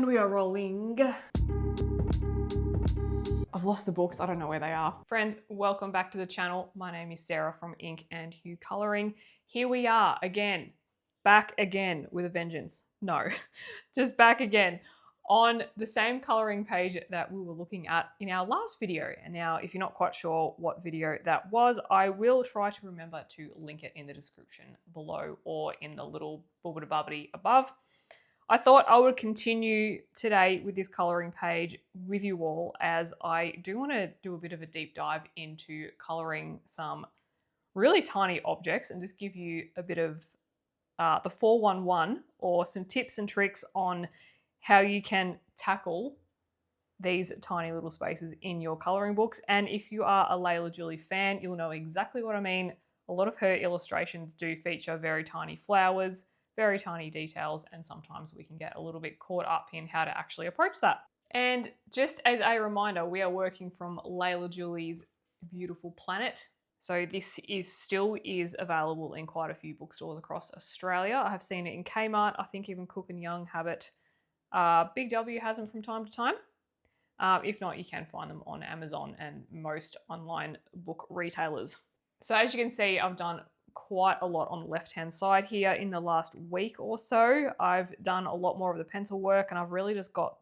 And we are rolling. I've lost the books, I don't know where they are. Friends, welcome back to the channel. My name is Sarah from Ink and Hue Coloring. Here we are again, back again with a vengeance. No, just back again on the same coloring page that we were looking at in our last video. And now, if you're not quite sure what video that was, I will try to remember to link it in the description below or in the little bubbity above. I thought I would continue today with this coloring page with you all, as I do want to do a bit of a deep dive into coloring some really tiny objects and just give you a bit of the 411 or some tips and tricks on how you can tackle these tiny little spaces in your coloring books. And if you are a Leila Duly fan, you'll know exactly what I mean. A lot of her illustrations do feature very tiny flowers, very tiny details, and sometimes we can get a little bit caught up in how to actually approach that. And just as a reminder, we are working from Leila Duly's Beautiful Planet. So this still is available in quite a few bookstores across Australia. I have seen it in Kmart. I think even Cook & Young have it. Big W has them from time to time. If not, you can find them on Amazon and most online book retailers. So as you can see, I've done quite a lot on the left-hand side here in the last week or so. I've done a lot more of the pencil work, and I've really just got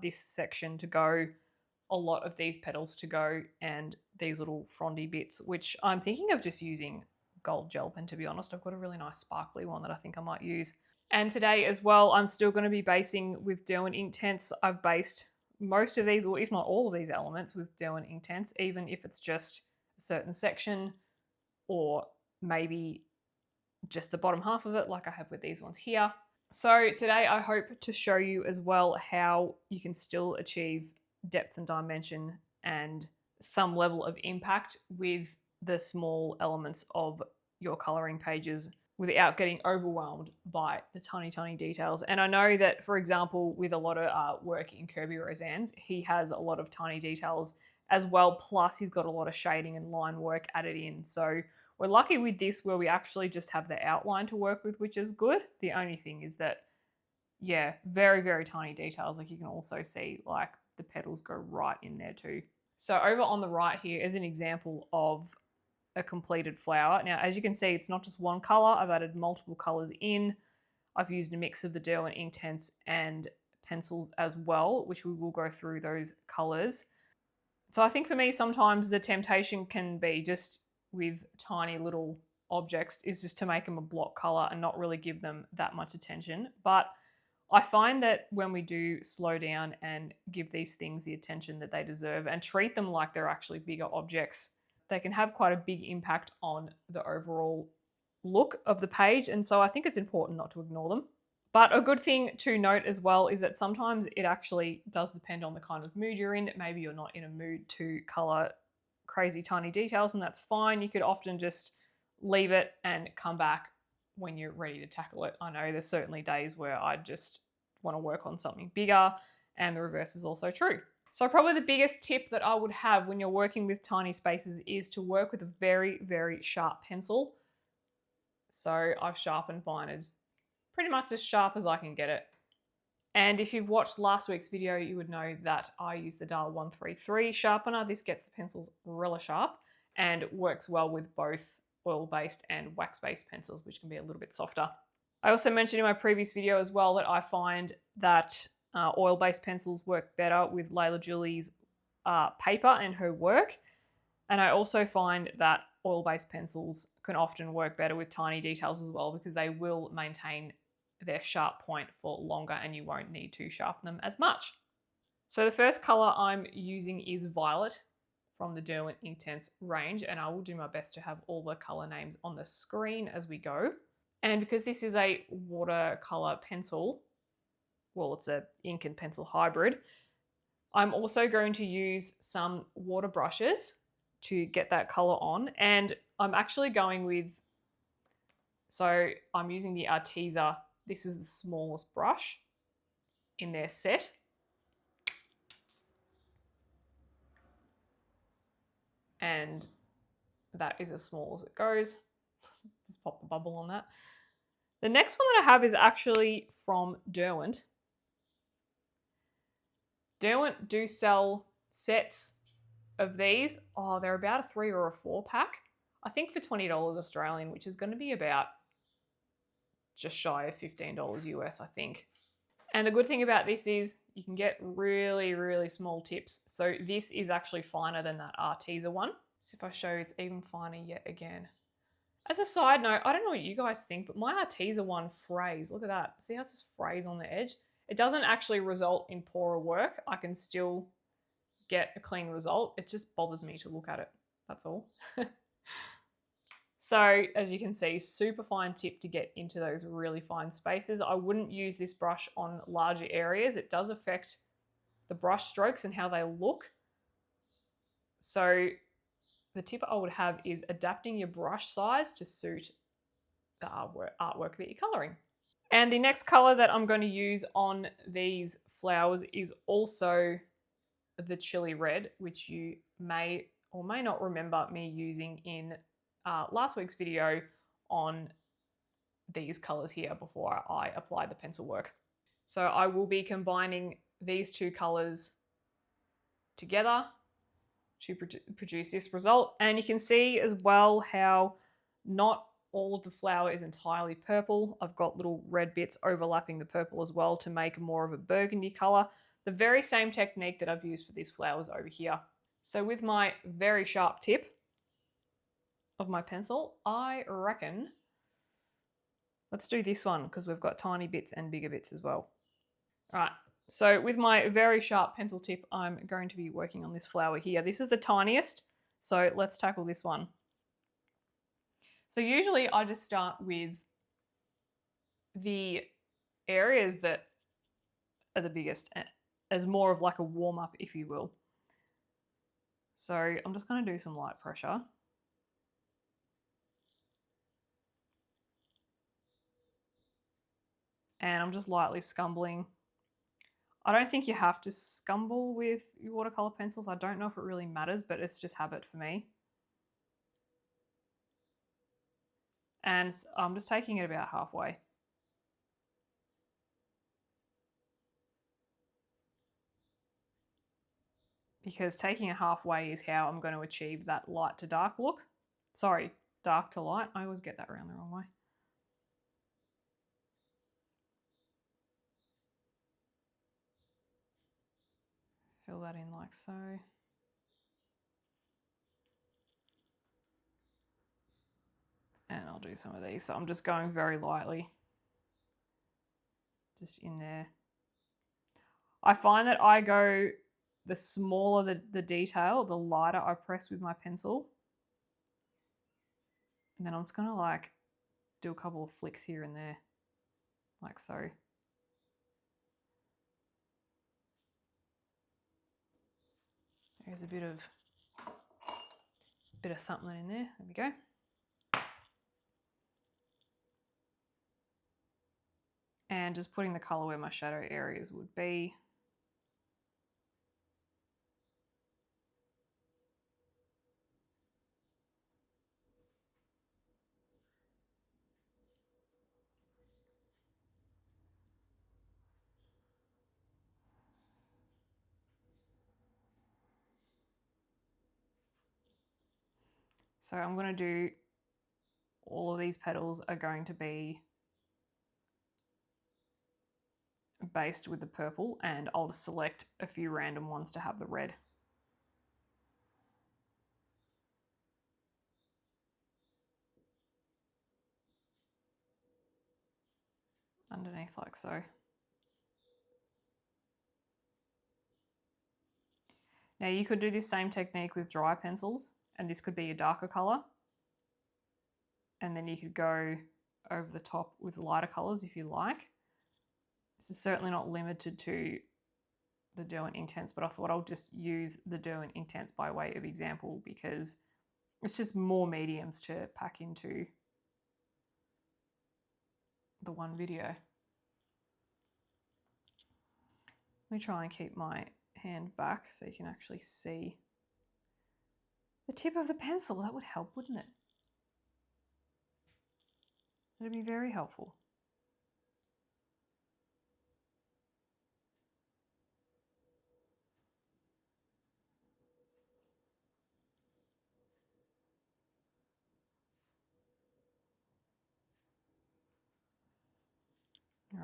this section to go, a lot of these petals to go, and these little frondy bits, which I'm thinking of just using gold gel pen, to be honest. I've got a really nice sparkly one that I think I might use. And today as well, I'm still going to be basing with Derwent Inktense. I've based most of these, or if not all of these elements, with Derwent Inktense, even if it's just a certain section or maybe just the bottom half of it, like I have with these ones here. So today I hope to show you as well how you can still achieve depth and dimension and some level of impact with the small elements of your coloring pages without getting overwhelmed by the tiny, tiny details. And I know that, for example, with a lot of work in Kirby Roseanne's, he has a lot of tiny details as well, plus he's got a lot of shading and line work added in. So we're lucky with this where we actually just have the outline to work with, which is good. The only thing is that, yeah, very, very tiny details. Like you can also see like the petals go right in there too. So over on the right here is an example of a completed flower. Now, as you can see, it's not just one color. I've added multiple colors in. I've used a mix of the Derwent Inktense and pencils as well, which we will go through those colors. So I think for me, sometimes the temptation can be just with tiny little objects is just to make them a block color and not really give them that much attention. But I find that when we do slow down and give these things the attention that they deserve and treat them like they're actually bigger objects, they can have quite a big impact on the overall look of the page. And so I think it's important not to ignore them. But a good thing to note as well is that sometimes it actually does depend on the kind of mood you're in. Maybe you're not in a mood to color crazy tiny details, and that's fine. You could often just leave it and come back when you're ready to tackle it. I know there's certainly days where I just want to work on something bigger, and the reverse is also true. So probably the biggest tip that I would have when you're working with tiny spaces is to work with a very, very sharp pencil. So I've sharpened mine as pretty much as sharp as I can get it. And if you've watched last week's video, you would know that I use the Dial 133 sharpener. This gets the pencils really sharp and works well with both oil-based and wax-based pencils, which can be a little bit softer. I also mentioned in my previous video as well that I find that oil-based pencils work better with Leila Duly's paper and her work. And I also find that oil-based pencils can often work better with tiny details as well, because they will maintain their sharp point for longer and you won't need to sharpen them as much. So the first color I'm using is Violet from the Derwent Inktense range, and I will do my best to have all the color names on the screen as we go. And because this is a watercolor pencil, well, it's a ink and pencil hybrid, I'm also going to use some water brushes to get that color on. And I'm actually going with, so I'm using the Arteza. This is the smallest brush in their set. And that is as small as it goes. Just pop the bubble on that. The next one that I have is actually from Derwent. Derwent do sell sets of these. Oh, they're about a 3 or a 4 pack. I think for $20 Australian, which is going to be about just shy of $15 US, I think. And the good thing about this is you can get really, really small tips. So this is actually finer than that Arteza one. So if I show you, it's even finer yet again. As a side note, I don't know what you guys think, but my Arteza one frays. Look at that. See how it's just frays on the edge? It doesn't actually result in poorer work. I can still get a clean result. It just bothers me to look at it. That's all. So as you can see, super fine tip to get into those really fine spaces. I wouldn't use this brush on larger areas. It does affect the brush strokes and how they look. So the tip I would have is adapting your brush size to suit the artwork that you're coloring. And the next color that I'm going to use on these flowers is also the chili red, which you may or may not remember me using in last week's video on these colors here before I apply the pencil work. So I will be combining these two colors together to produce this result. And you can see as well how not all of the flower is entirely purple. I've got little red bits overlapping the purple as well to make more of a burgundy color. The very same technique that I've used for these flowers over here. So with my very sharp tip of my pencil, I reckon, let's do this one because we've got tiny bits and bigger bits as well. All right, so with my very sharp pencil tip, I'm going to be working on this flower here. This is the tiniest, so let's tackle this one. So usually I just start with the areas that are the biggest as more of like a warm-up, if you will. So I'm just going to do some light pressure. And I'm just lightly scumbling. I don't think you have to scumble with your watercolor pencils. I don't know if it really matters, but it's just habit for me. And I'm just taking it about halfway. Because taking it halfway is how I'm going to achieve that light to dark look. Sorry, dark to light. I always get that around the wrong way. Fill that in like so. And I'll do some of these. So I'm just going very lightly. Just in there. I find that I go, the smaller the detail, the lighter I press with my pencil. And then I'm just going to like do a couple of flicks here and there, like so. There's a bit of something in there. There we go. And just putting the color where my shadow areas would be. So I'm going to do, all of these petals are going to be based with the purple, and I'll just select a few random ones to have the red. Underneath like so. Now you could do this same technique with dry pencils, and this could be a darker color. And then you could go over the top with lighter colors if you like. This is certainly not limited to the Derwent Inktense, but I thought I'll just use the Derwent Inktense by way of example because it's just more mediums to pack into the one video. Let me try and keep my hand back so you can actually see the tip of the pencil. That would help, wouldn't it? It'd be very helpful.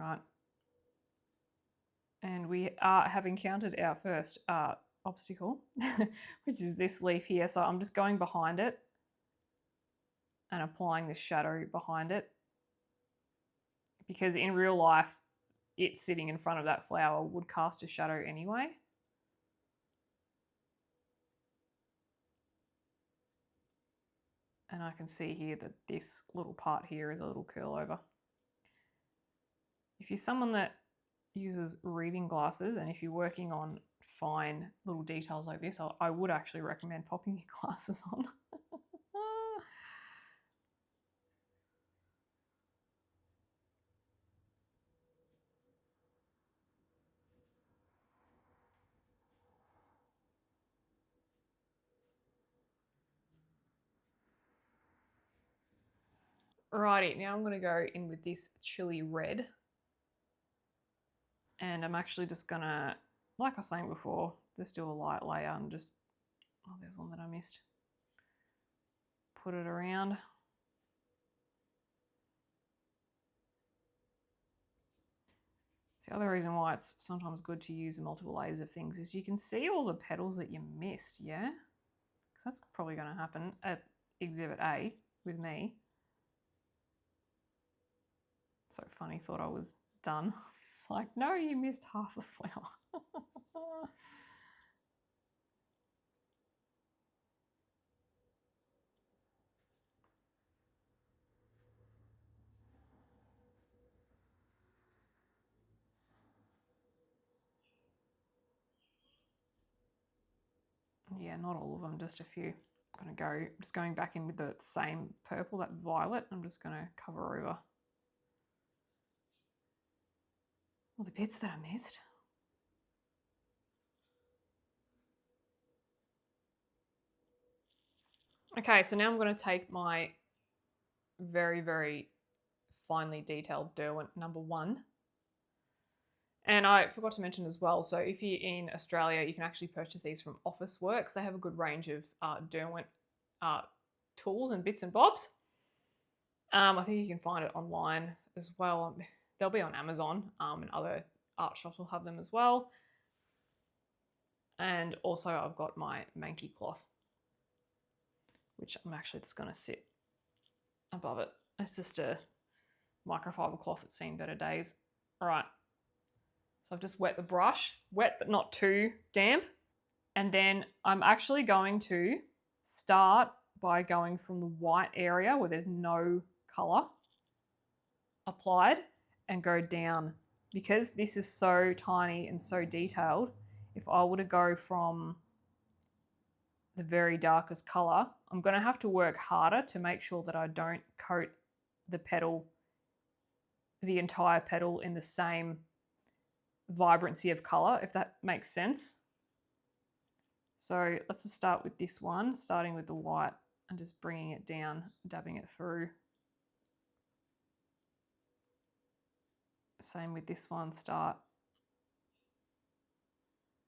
Right. And we have encountered our first obstacle, which is this leaf here. So I'm just going behind it and applying the shadow behind it, because in real life, it's sitting in front of that flower would cast a shadow anyway. And I can see here that this little part here is a little curl over. If you're someone that uses reading glasses, and if you're working on fine little details like this, I would actually recommend popping your glasses on. Righty, now I'm going to go in with this chili red. And I'm actually just going to, like I was saying before, just do a light layer and just, oh, there's one that I missed. Put it around. The other reason why it's sometimes good to use multiple layers of things is you can see all the petals that you missed, yeah? Because that's probably going to happen at Exhibit A with me. So funny, thought I was done. It's like, no, you missed half a flower. Yeah, not all of them, just a few. I'm going to go, just going back in with the same purple, that violet. I'm just going to cover over all the bits that I missed. Okay, so now I'm going to take my very, very finely detailed Derwent #1. And I forgot to mention as well, so if you're in Australia, you can actually purchase these from Officeworks. They have a good range of Derwent tools and bits and bobs. I think you can find it online as well. They'll be on Amazon, and other art shops will have them as well. And also I've got my Mankey cloth, which I'm actually just going to sit above it. It's just a microfiber cloth that's seen better days. All right. So I've just wet the brush, wet but not too damp. And then I'm actually going to start by going from the white area where there's no color applied and go down. Because this is so tiny and so detailed, if I were to go from the very darkest color, I'm going to have to work harder to make sure that I don't coat the petal, the entire petal, in the same vibrancy of color, if that makes sense. So let's just start with this one, starting with the white and just bringing it down, dabbing it through. Same with this one, start.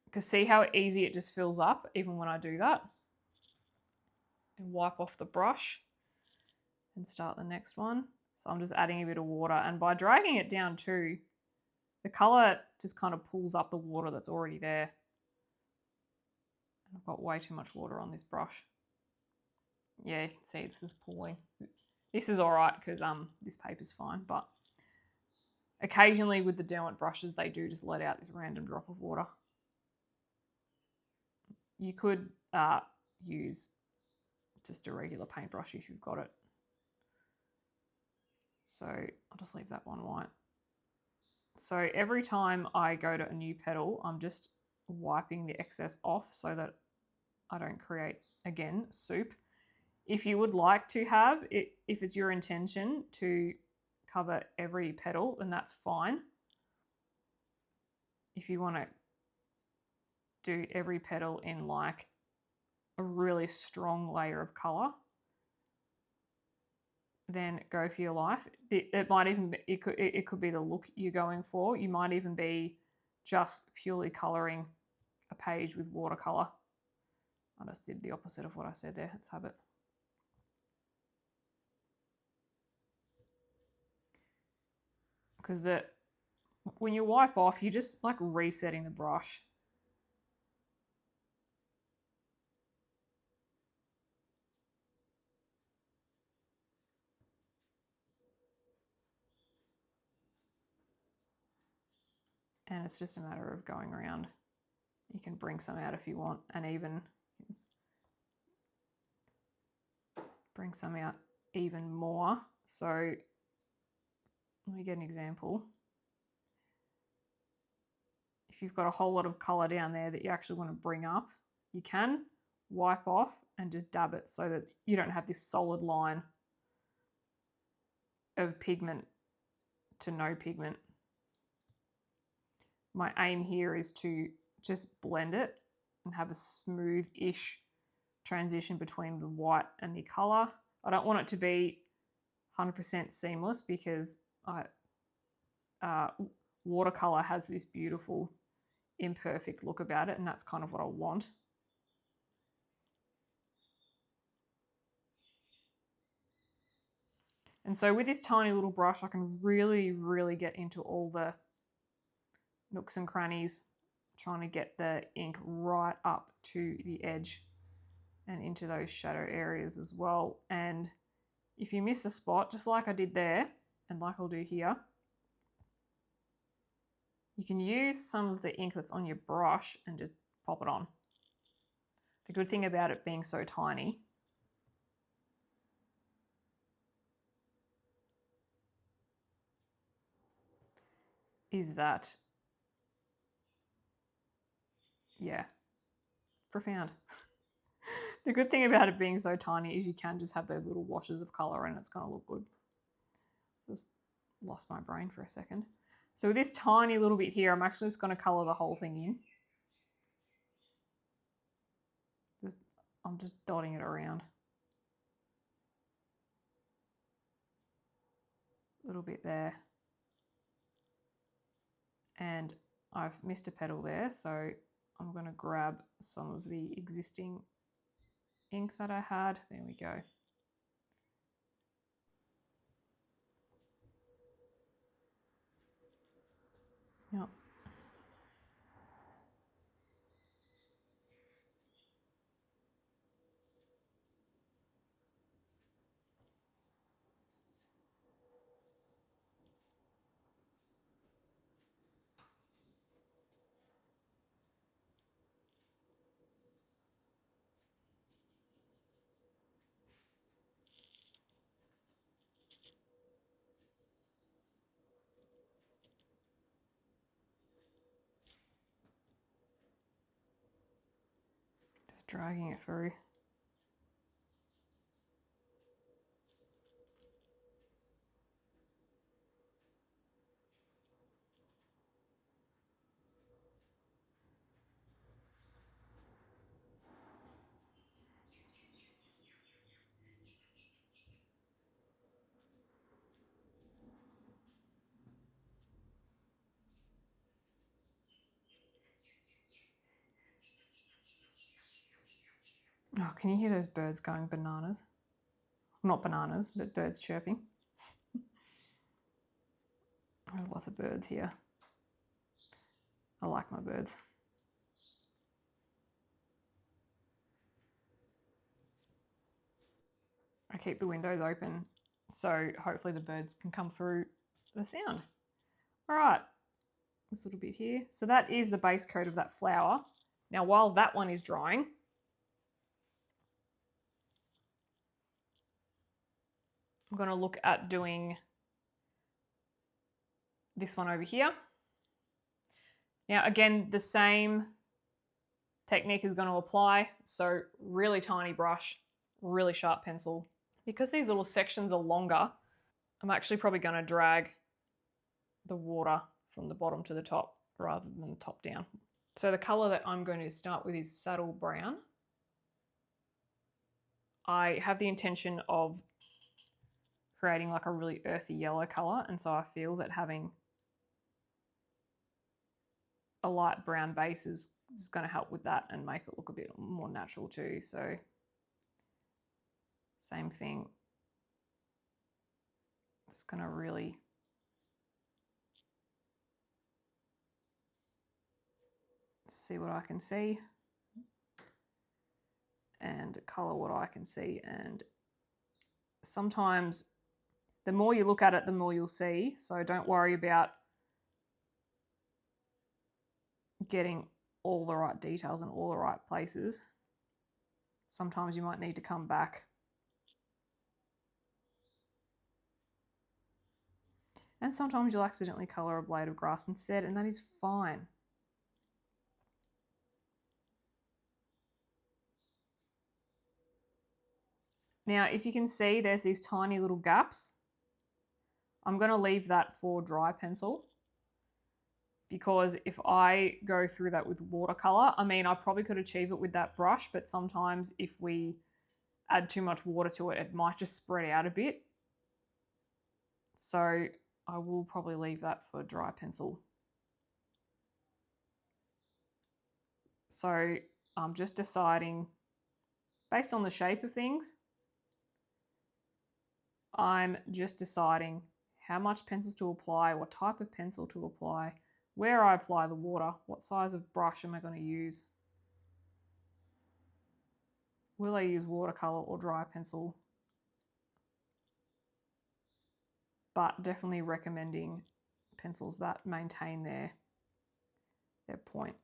Because see how easy it just fills up even when I do that? And wipe off the brush and start the next one. So I'm just adding a bit of water, and by dragging it down too, the color just kind of pulls up the water that's already there. And I've got way too much water on this brush. Yeah, you can see it's just pooling. This is all right because this paper's fine, but occasionally with the Derwent brushes, they do just let out this random drop of water. You could use just a regular paintbrush if you've got it. So I'll just leave that one white. So every time I go to a new petal, I'm just wiping the excess off so that I don't create, again, soup. If you would like to have it, if it's your intention to cover every petal, then that's fine. If you want to do every petal in like a really strong layer of color, then go for your life. It might even be, it could be the look you're going for. You might even be just purely coloring a page with watercolor. I just did the opposite of what I said there. Let's have it. Because when you wipe off, you're just like resetting the brush. And it's just a matter of going around. You can bring some out if you want, and even bring some out even more. So let me get an example. If you've got a whole lot of color down there that you actually want to bring up, you can wipe off and just dab it so that you don't have this solid line of pigment to no pigment. My aim here is to just blend it and have a smooth-ish transition between the white and the color. I don't want it to be 100% seamless because watercolor has this beautiful imperfect look about it, and that's kind of what I want. And so with this tiny little brush, I can really, really get into all the nooks and crannies, trying to get the ink right up to the edge and into those shadow areas as well. And if you miss a spot, just like I did there, and like I'll do here, you can use some of the ink that's on your brush and just pop it on. The good thing about it being so tiny is that, yeah, profound. The good thing about it being so tiny is you can just have those little washes of color and it's going to look good. Just lost my brain for a second. So with this tiny little bit here, I'm actually just going to color the whole thing in. I'm just dotting it around. A little bit there. And I've missed a petal there, so I'm going to grab some of the existing ink that I had. There we go. Yep. Just dragging it through. Oh, can you hear those birds going bananas? Not bananas, but birds chirping. I have lots of birds here. I like my birds. I keep the windows open so hopefully the birds can come through the sound. All right, this little bit here. So that is the base coat of that flower. Now while that one is drying, I'm going to look at doing this one over here. Now again, the same technique is going to apply. So really tiny brush, really sharp pencil. Because these little sections are longer, I'm actually probably going to drag the water from the bottom to the top rather than the top down. So the color that I'm going to start with is saddle brown. I have the intention of creating like a really earthy yellow color, and so I feel that having a light brown base is going to help with that and make it look a bit more natural too. So same thing, just going to really see what I can see and color what I can see. And sometimes the more you look at it, the more you'll see. So don't worry about getting all the right details in all the right places. Sometimes you might need to come back. And sometimes you'll accidentally color a blade of grass instead, and that is fine. Now, if you can see, there's these tiny little gaps. I'm going to leave that for dry pencil, because if I go through that with watercolor, I mean, I probably could achieve it with that brush, but sometimes if we add too much water to it, it might just spread out a bit. So I will probably leave that for dry pencil. So I'm just deciding, based on the shape of things, I'm just deciding how much pencil to apply, what type of pencil to apply, where I apply the water, what size of brush am I going to use. Will I use watercolor or dry pencil? But definitely recommending pencils that maintain their point.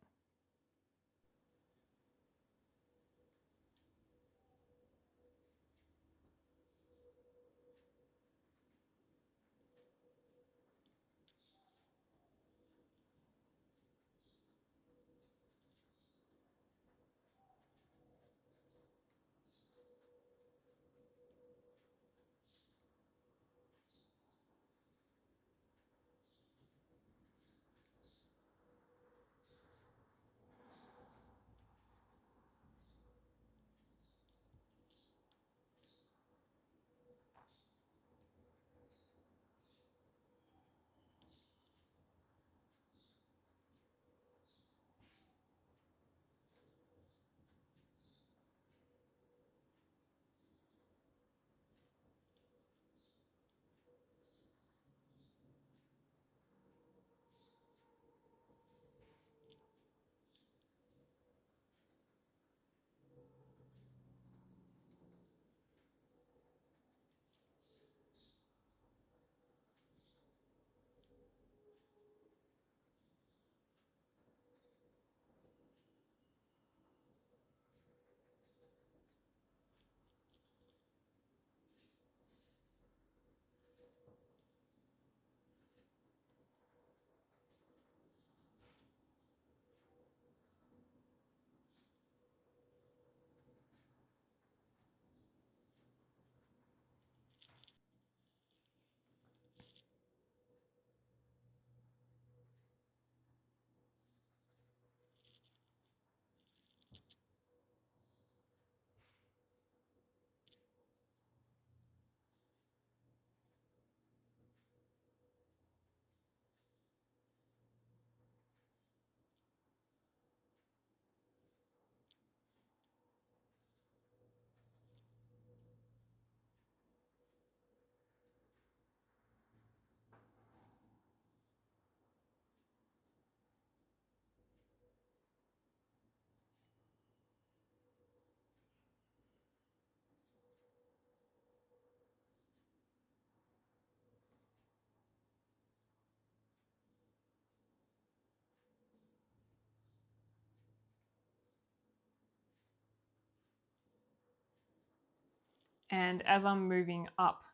And as I'm moving up,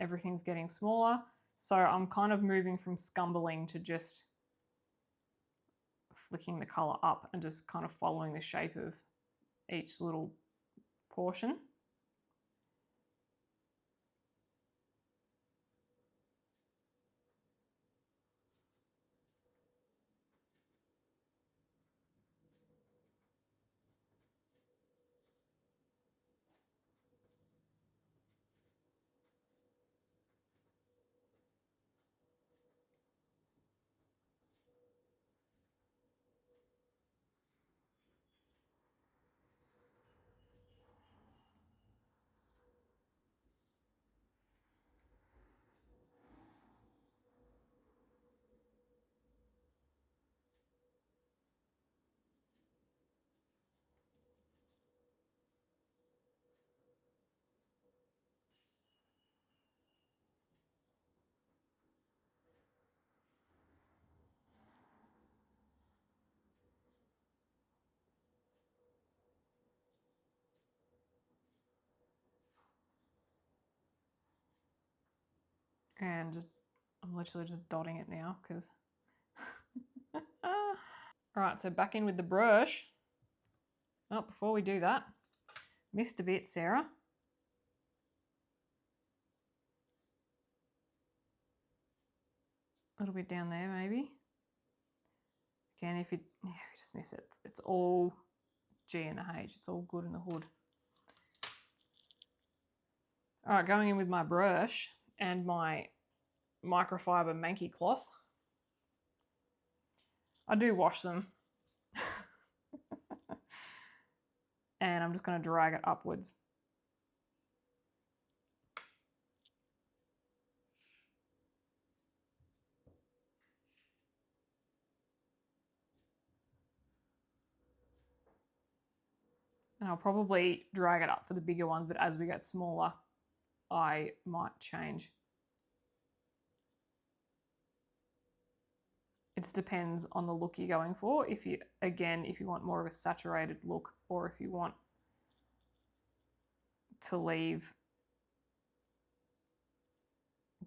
everything's getting smaller. So I'm kind of moving from scumbling to just flicking the color up and just kind of following the shape of each little portion. And just, I'm literally just dotting it now because. All right, so back in with the brush. Oh, before we do that, missed a bit, Sarah. A little bit down there, maybe. Again, if you just miss it, it's all G and a H. It's all good in the hood. All right, going in with my brush and my microfiber Manky cloth. I do wash them. And I'm just going to drag it upwards. And I'll probably drag it up for the bigger ones, but as we get smaller, I might change. It just depends on the look you're going for. If you want more of a saturated look, or if you want to leave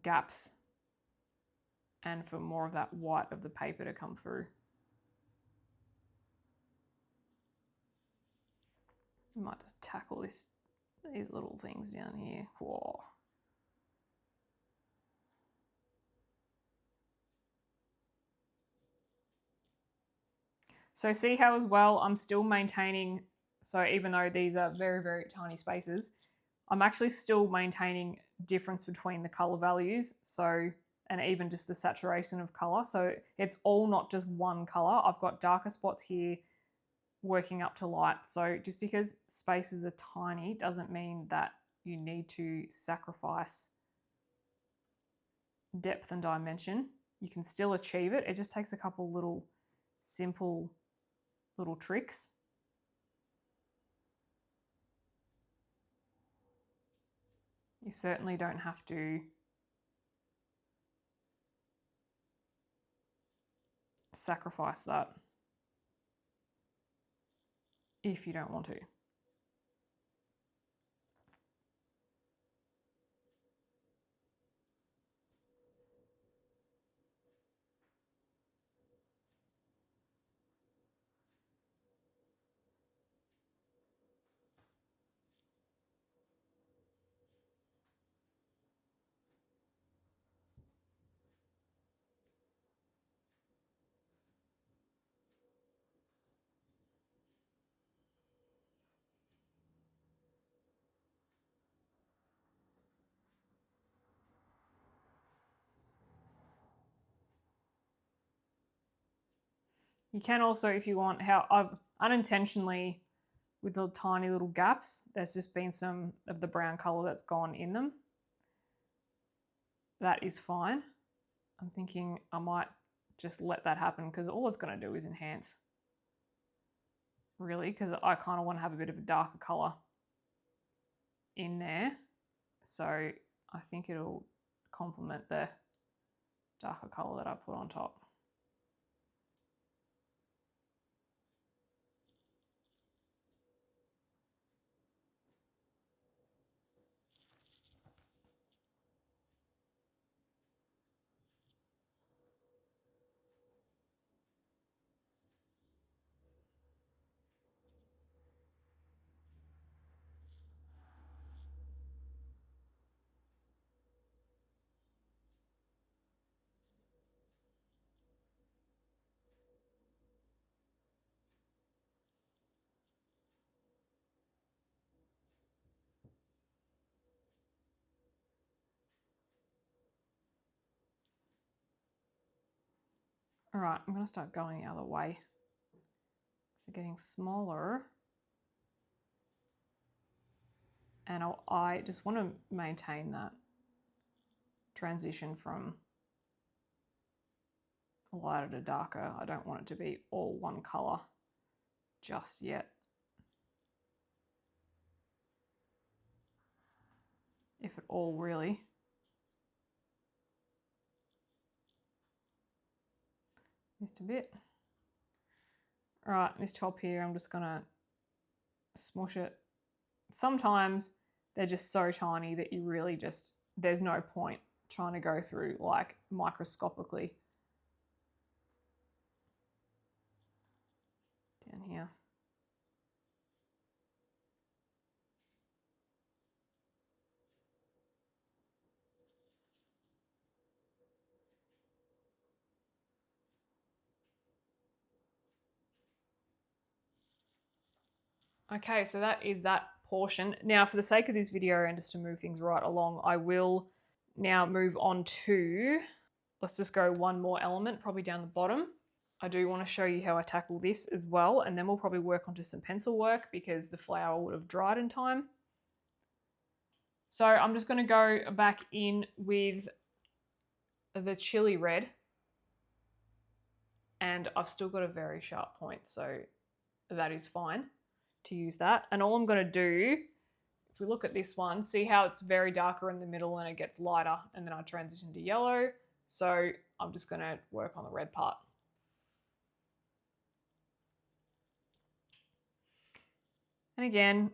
gaps and for more of that white of the paper to come through. You might just tackle these little things down here. Whoa. So see how as well I'm still maintaining, so even though these are very, very tiny spaces, I'm actually still maintaining difference between the color values. So, and even just the saturation of color. So it's all not just one color. I've got darker spots here working up to light. So just because spaces are tiny doesn't mean that you need to sacrifice depth and dimension. You can still achieve it. It just takes a couple little simple little tricks. You certainly don't have to sacrifice that if you don't want to. You can also, if you want, how I've unintentionally, with the tiny little gaps, there's just been some of the brown color that's gone in them. That is fine. I'm thinking I might just let that happen because all it's going to do is enhance, really, because I kind of want to have a bit of a darker color in there. So I think it'll complement the darker color that I put on top. All right, I'm going to start going the other way. So getting smaller. And I just want to maintain that transition from lighter to darker. I don't want it to be all one color just yet. If at all, really. Just a bit. All right, this top here, I'm just gonna smush it. Sometimes they're just so tiny that you really just, there's no point trying to go through like microscopically. Down here. Okay, so that is that portion. Now, for the sake of this video and just to move things right along, I will now move on to, let's just go one more element, probably down the bottom. I do want to show you how I tackle this as well, and then we'll probably work onto some pencil work because the flower would have dried in time. So I'm just going to go back in with the chili red, and I've still got a very sharp point, so that is fine to use that. And all I'm going to do, if we look at this one, see how it's very darker in the middle and it gets lighter, and then I transition to yellow. So I'm just going to work on the red part. And again,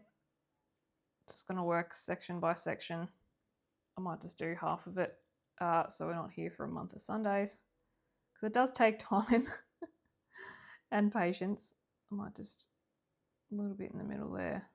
just going to work section by section. I might just do half of it so we're not here for a month of Sundays, because it does take time and patience. I might just a little bit in the middle there.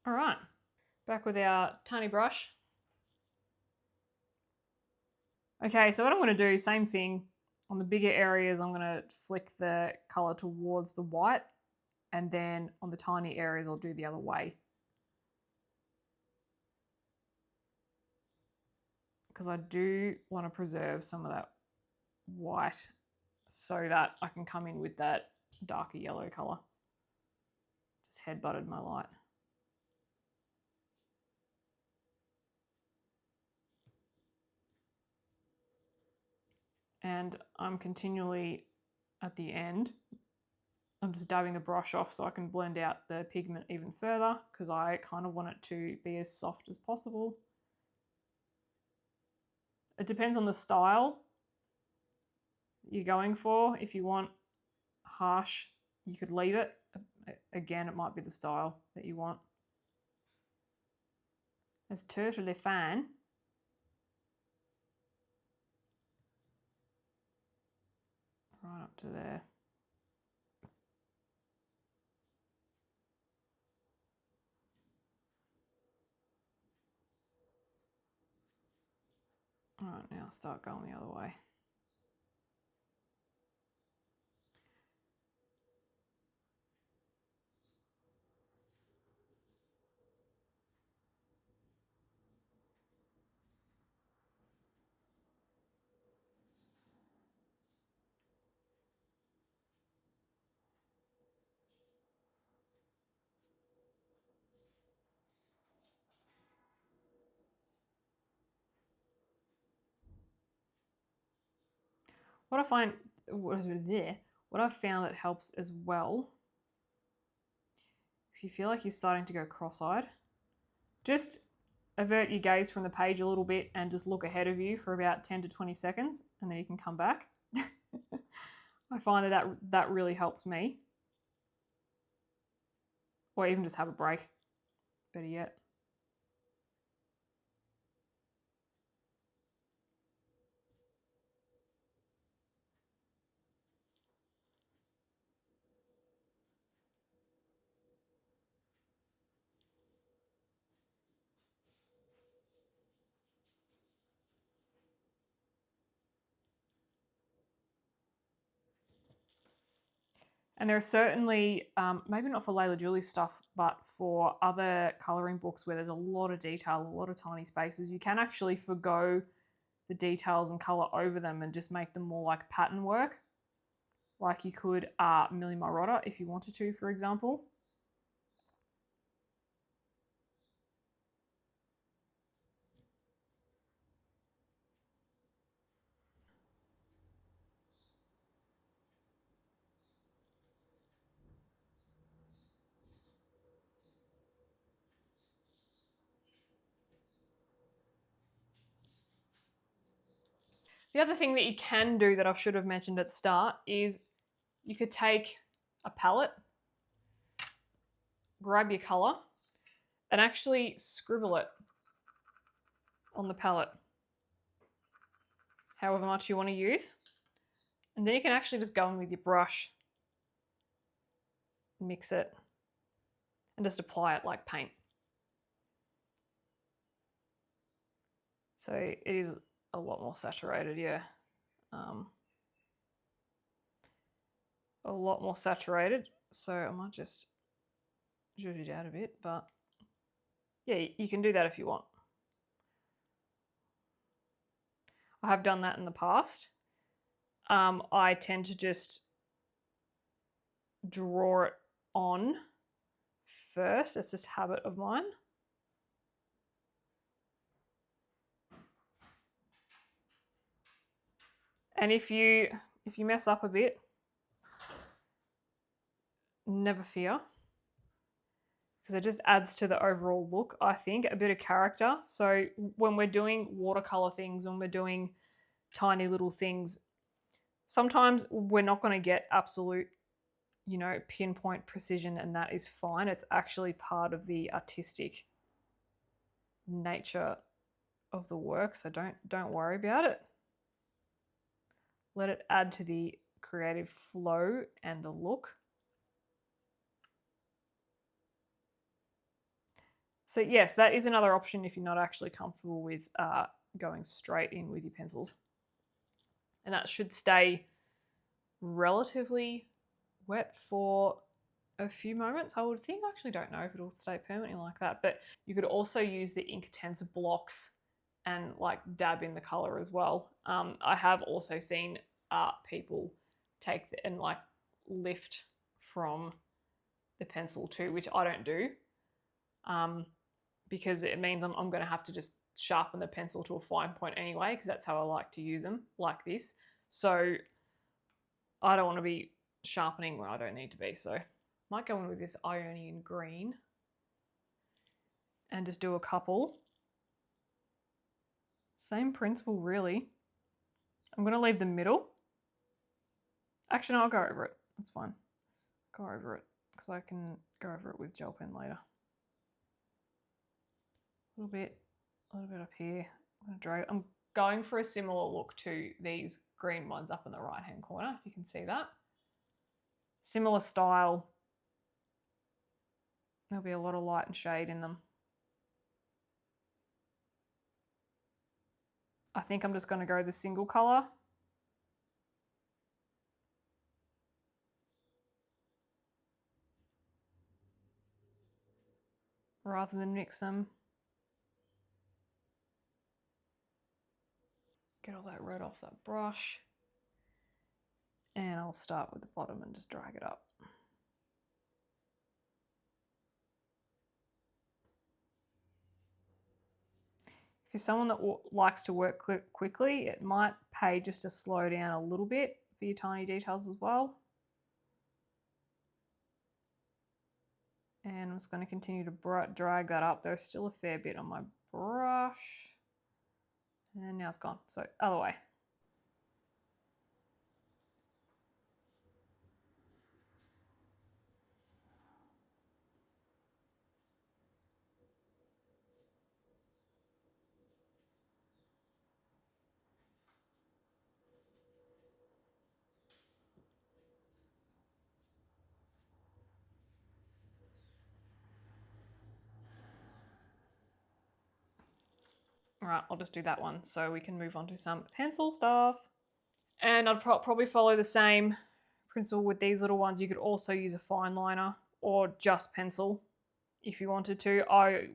All right, back with our tiny brush. Okay, so what I'm going to do, same thing. On the bigger areas, I'm going to flick the color towards the white, and then on the tiny areas, I'll do the other way. Because I do want to preserve some of that white so that I can come in with that darker yellow color. Just head-butted my light. And I'm continually at the end, I'm just dabbing the brush off so I can blend out the pigment even further, because I kind of want it to be as soft as possible. It depends on the style you're going for. If you want harsh, you could leave it. Again, it might be the style that you want. As totally fine. Right up to there. now start going the other way. What I find, what I've found that helps as well, if you feel like you're starting to go cross-eyed, just avert your gaze from the page a little bit and just look ahead of you for about 10 to 20 seconds, and then you can come back. I find that really helps me. Or even just have a break, better yet. And there are certainly, maybe not for Leila Duly stuff, but for other colouring books where there's a lot of detail, a lot of tiny spaces, you can actually forgo the details and colour over them and just make them more like pattern work. Like you could Millie Marotta if you wanted to, for example. The other thing that you can do that I should have mentioned at the start is you could take a palette, grab your colour, and actually scribble it on the palette, however much you want to use. And then you can actually just go in with your brush, mix it, and just apply it like paint. So it is a lot more saturated, yeah. A lot more saturated. So I might just zhuzh it out a bit, but yeah, you can do that if you want. I have done that in the past. I tend to just draw it on first. It's just a habit of mine. And if you mess up a bit, never fear, because it just adds to the overall look, I think, a bit of character. So when we're doing watercolor things, when we're doing tiny little things, sometimes we're not going to get absolute, pinpoint precision, and that is fine. It's actually part of the artistic nature of the work, so don't worry about it. Let it add to the creative flow and the look. So yes, that is another option if you're not actually comfortable with going straight in with your pencils. And that should stay relatively wet for a few moments, I would think. I actually don't know if it'll stay permanently like that, but you could also use the Inktense blocks and like dab in the color as well. I have also seen people take and like lift from the pencil too, which I don't do, because it means I'm going to have to just sharpen the pencil to a fine point anyway, because that's how I like to use them, like this. So I don't want to be sharpening where I don't need to be. So I might go in with this Ionian green and just do a couple. Same principle, really. I'm going to leave the middle. Actually, no, I'll go over it. That's fine. Go over it because I can go over it with gel pen later. A little bit up here. I'm going for a similar look to these green ones up in the right-hand corner, if you can see that. Similar style. There'll be a lot of light and shade in them. I think I'm just going to go the single color. Rather than mix them. Get all that red off that brush. And I'll start with the bottom and just drag it up. If you're someone that likes to work quickly, it might pay just to slow down a little bit for your tiny details as well. And I'm just going to continue to drag that up. There's still a fair bit on my brush. And now it's gone. So other way. All right, I'll just do that one so we can move on to some pencil stuff. And I'd probably follow the same principle with these little ones. You could also use a fine liner or just pencil if you wanted to. I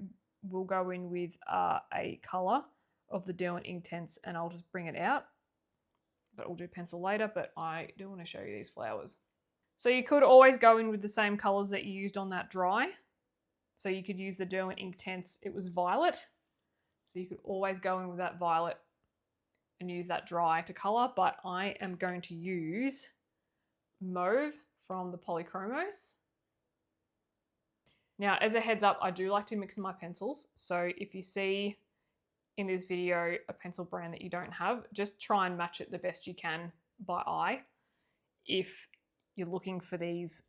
will go in with a colour of the Derwent Inktense and I'll just bring it out. But we'll do pencil later, but I do want to show you these flowers. So you could always go in with the same colours that you used on that dry. So you could use the Derwent Inktense, it was violet. So you could always go in with that violet and use that dry to colour, but I am going to use mauve from the Polychromos. Now, as a heads up, I do like to mix my pencils. So if you see in this video a pencil brand that you don't have, just try and match it the best you can by eye. If you're looking for these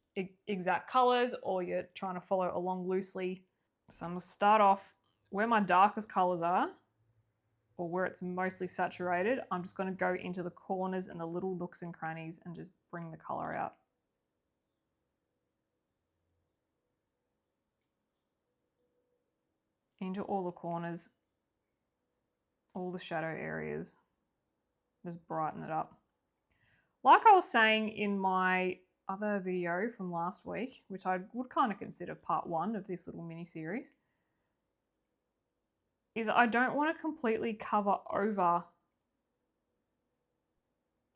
exact colours or you're trying to follow along loosely. So I'm going to start off where my darkest colours are, or where it's mostly saturated. I'm just going to go into the corners and the little nooks and crannies and just bring the colour out. Into all the corners, all the shadow areas, just brighten it up. Like I was saying in my other video from last week, which I would kind of consider part 1 of this little mini series, is I don't want to completely cover over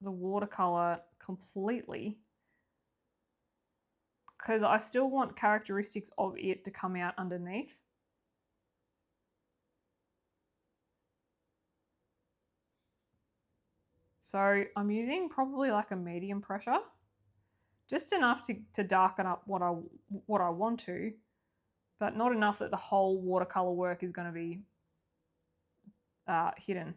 the watercolor completely because I still want characteristics of it to come out underneath. So I'm using probably like a medium pressure, just enough to darken up what I want to, but not enough that the whole watercolor work is going to be hidden.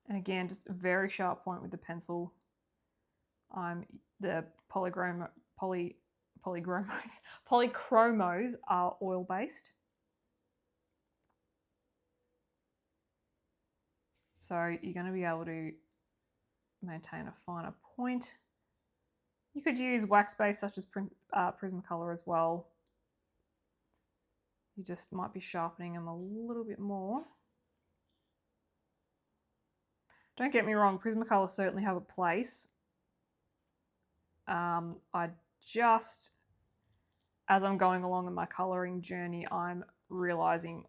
And again, just a very sharp point with the pencil. The Polychromos are oil-based. So you're going to be able to maintain a finer point. You could use wax-based such as Prismacolor as well. You just might be sharpening them a little bit more. Don't get me wrong, Prismacolor certainly have a place. I just, as I'm going along in my colouring journey, I'm realising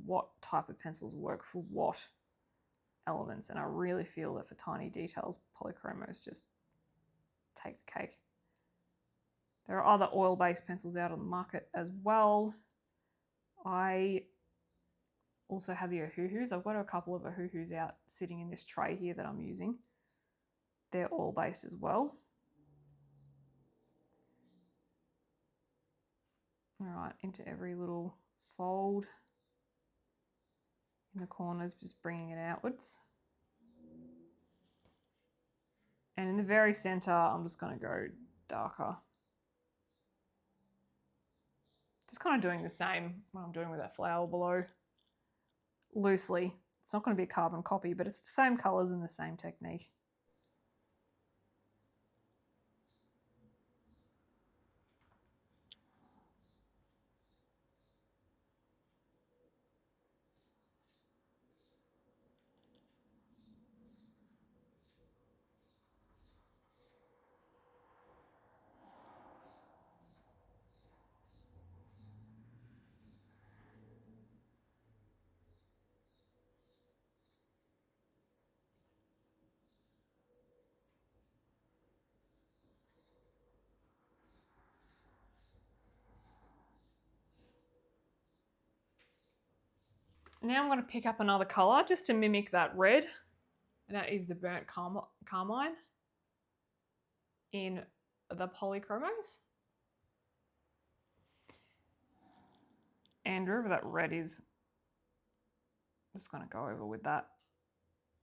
what type of pencils work for what elements, and I really feel that for tiny details, Polychromos just take the cake. There are other oil-based pencils out on the market as well. I also have the Ohuhus. I've got a couple of Ohuhus out sitting in this tray here that I'm using. They're oil-based as well. All right, into every little fold in the corners, just bringing it outwards. And in the very center, I'm just going to go darker. Just kind of doing the same what I'm doing with that flower below. Loosely. It's not going to be a carbon copy, but it's the same colors and the same technique. Now I'm going to pick up another colour just to mimic that red, and that is the burnt carmine in the Polychromos. And wherever that red is, just going to go over with that.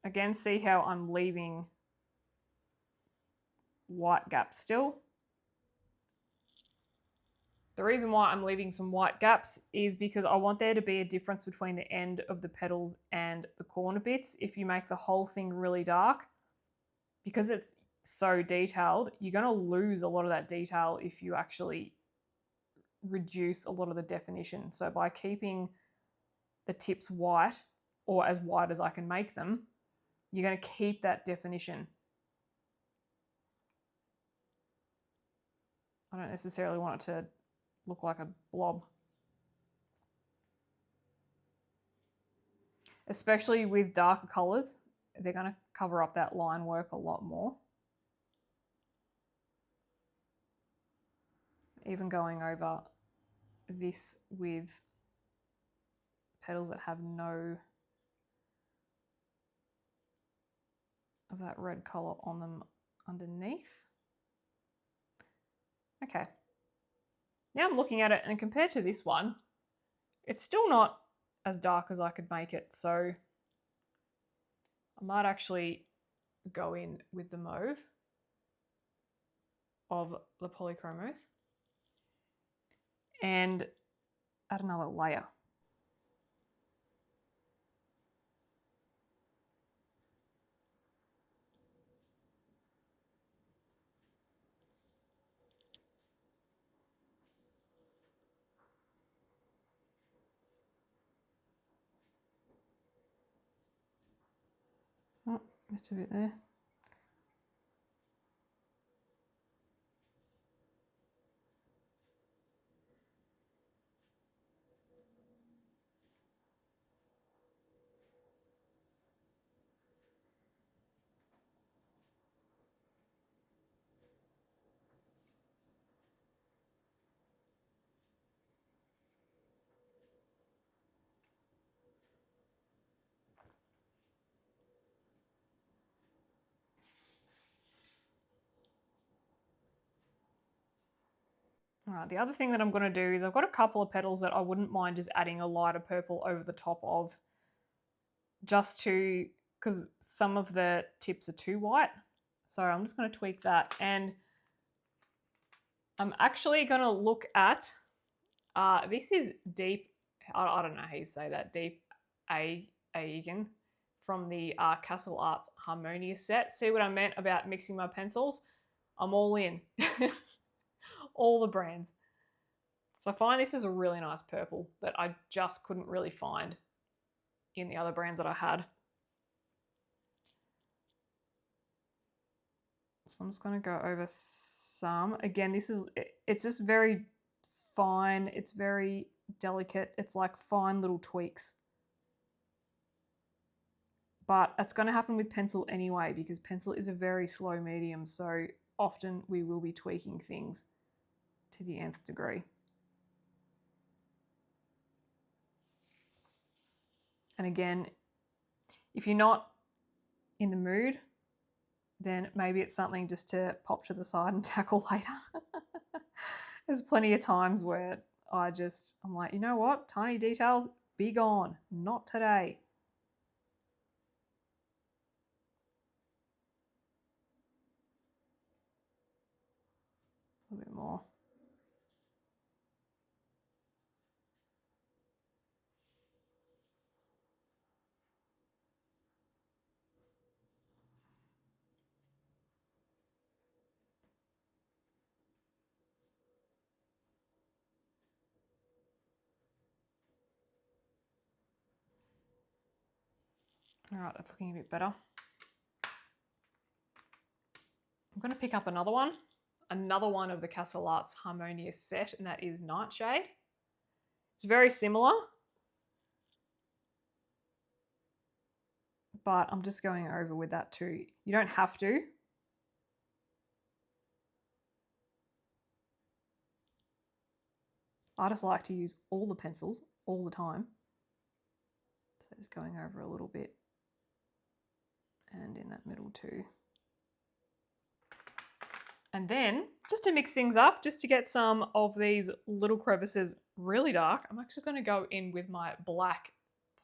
Again, see how I'm leaving white gaps still. The reason why I'm leaving some white gaps is because I want there to be a difference between the end of the petals and the corner bits. If you make the whole thing really dark, because it's so detailed, you're going to lose a lot of that detail if you actually reduce a lot of the definition. So by keeping the tips white, or as white as I can make them, you're going to keep that definition. I don't necessarily want it to look like a blob. Especially with darker colours, they're going to cover up that line work a lot more. Even going over this with petals that have no of that red colour on them underneath. Okay. Now I'm looking at it, and compared to this one, it's still not as dark as I could make it. So I might actually go in with the mauve of the Polychromos and add another layer. Oh, missed a bit there. All right, the other thing that I'm going to do is I've got a couple of petals that I wouldn't mind just adding a lighter purple over the top of, just to, because some of the tips are too white. So I'm just going to tweak that. And I'm actually going to look at, this is Deep, I don't know how you say that, Deep Aegon from the Castle Arts Harmonious set. See what I meant about mixing my pencils? I'm all in. All the brands. So I find this is a really nice purple that I just couldn't really find in the other brands that I had. So I'm just going to go over some. Again, it's just very fine. It's very delicate. It's like fine little tweaks. But that's going to happen with pencil anyway, because pencil is a very slow medium. So often we will be tweaking things to the nth degree. And again, if you're not in the mood, then maybe it's something just to pop to the side and tackle later. There's plenty of times where I'm like, you know what? Tiny details, be gone. Not today. A little bit more. All right, that's looking a bit better. I'm going to pick up another one of the Castle Arts Harmonious set, and that is Nightshade. It's very similar, but I'm just going over with that too. You don't have to. I just like to use all the pencils all the time. So just going over a little bit and in that middle too. And then just to mix things up, just to get some of these little crevices really dark, I'm actually going to go in with my black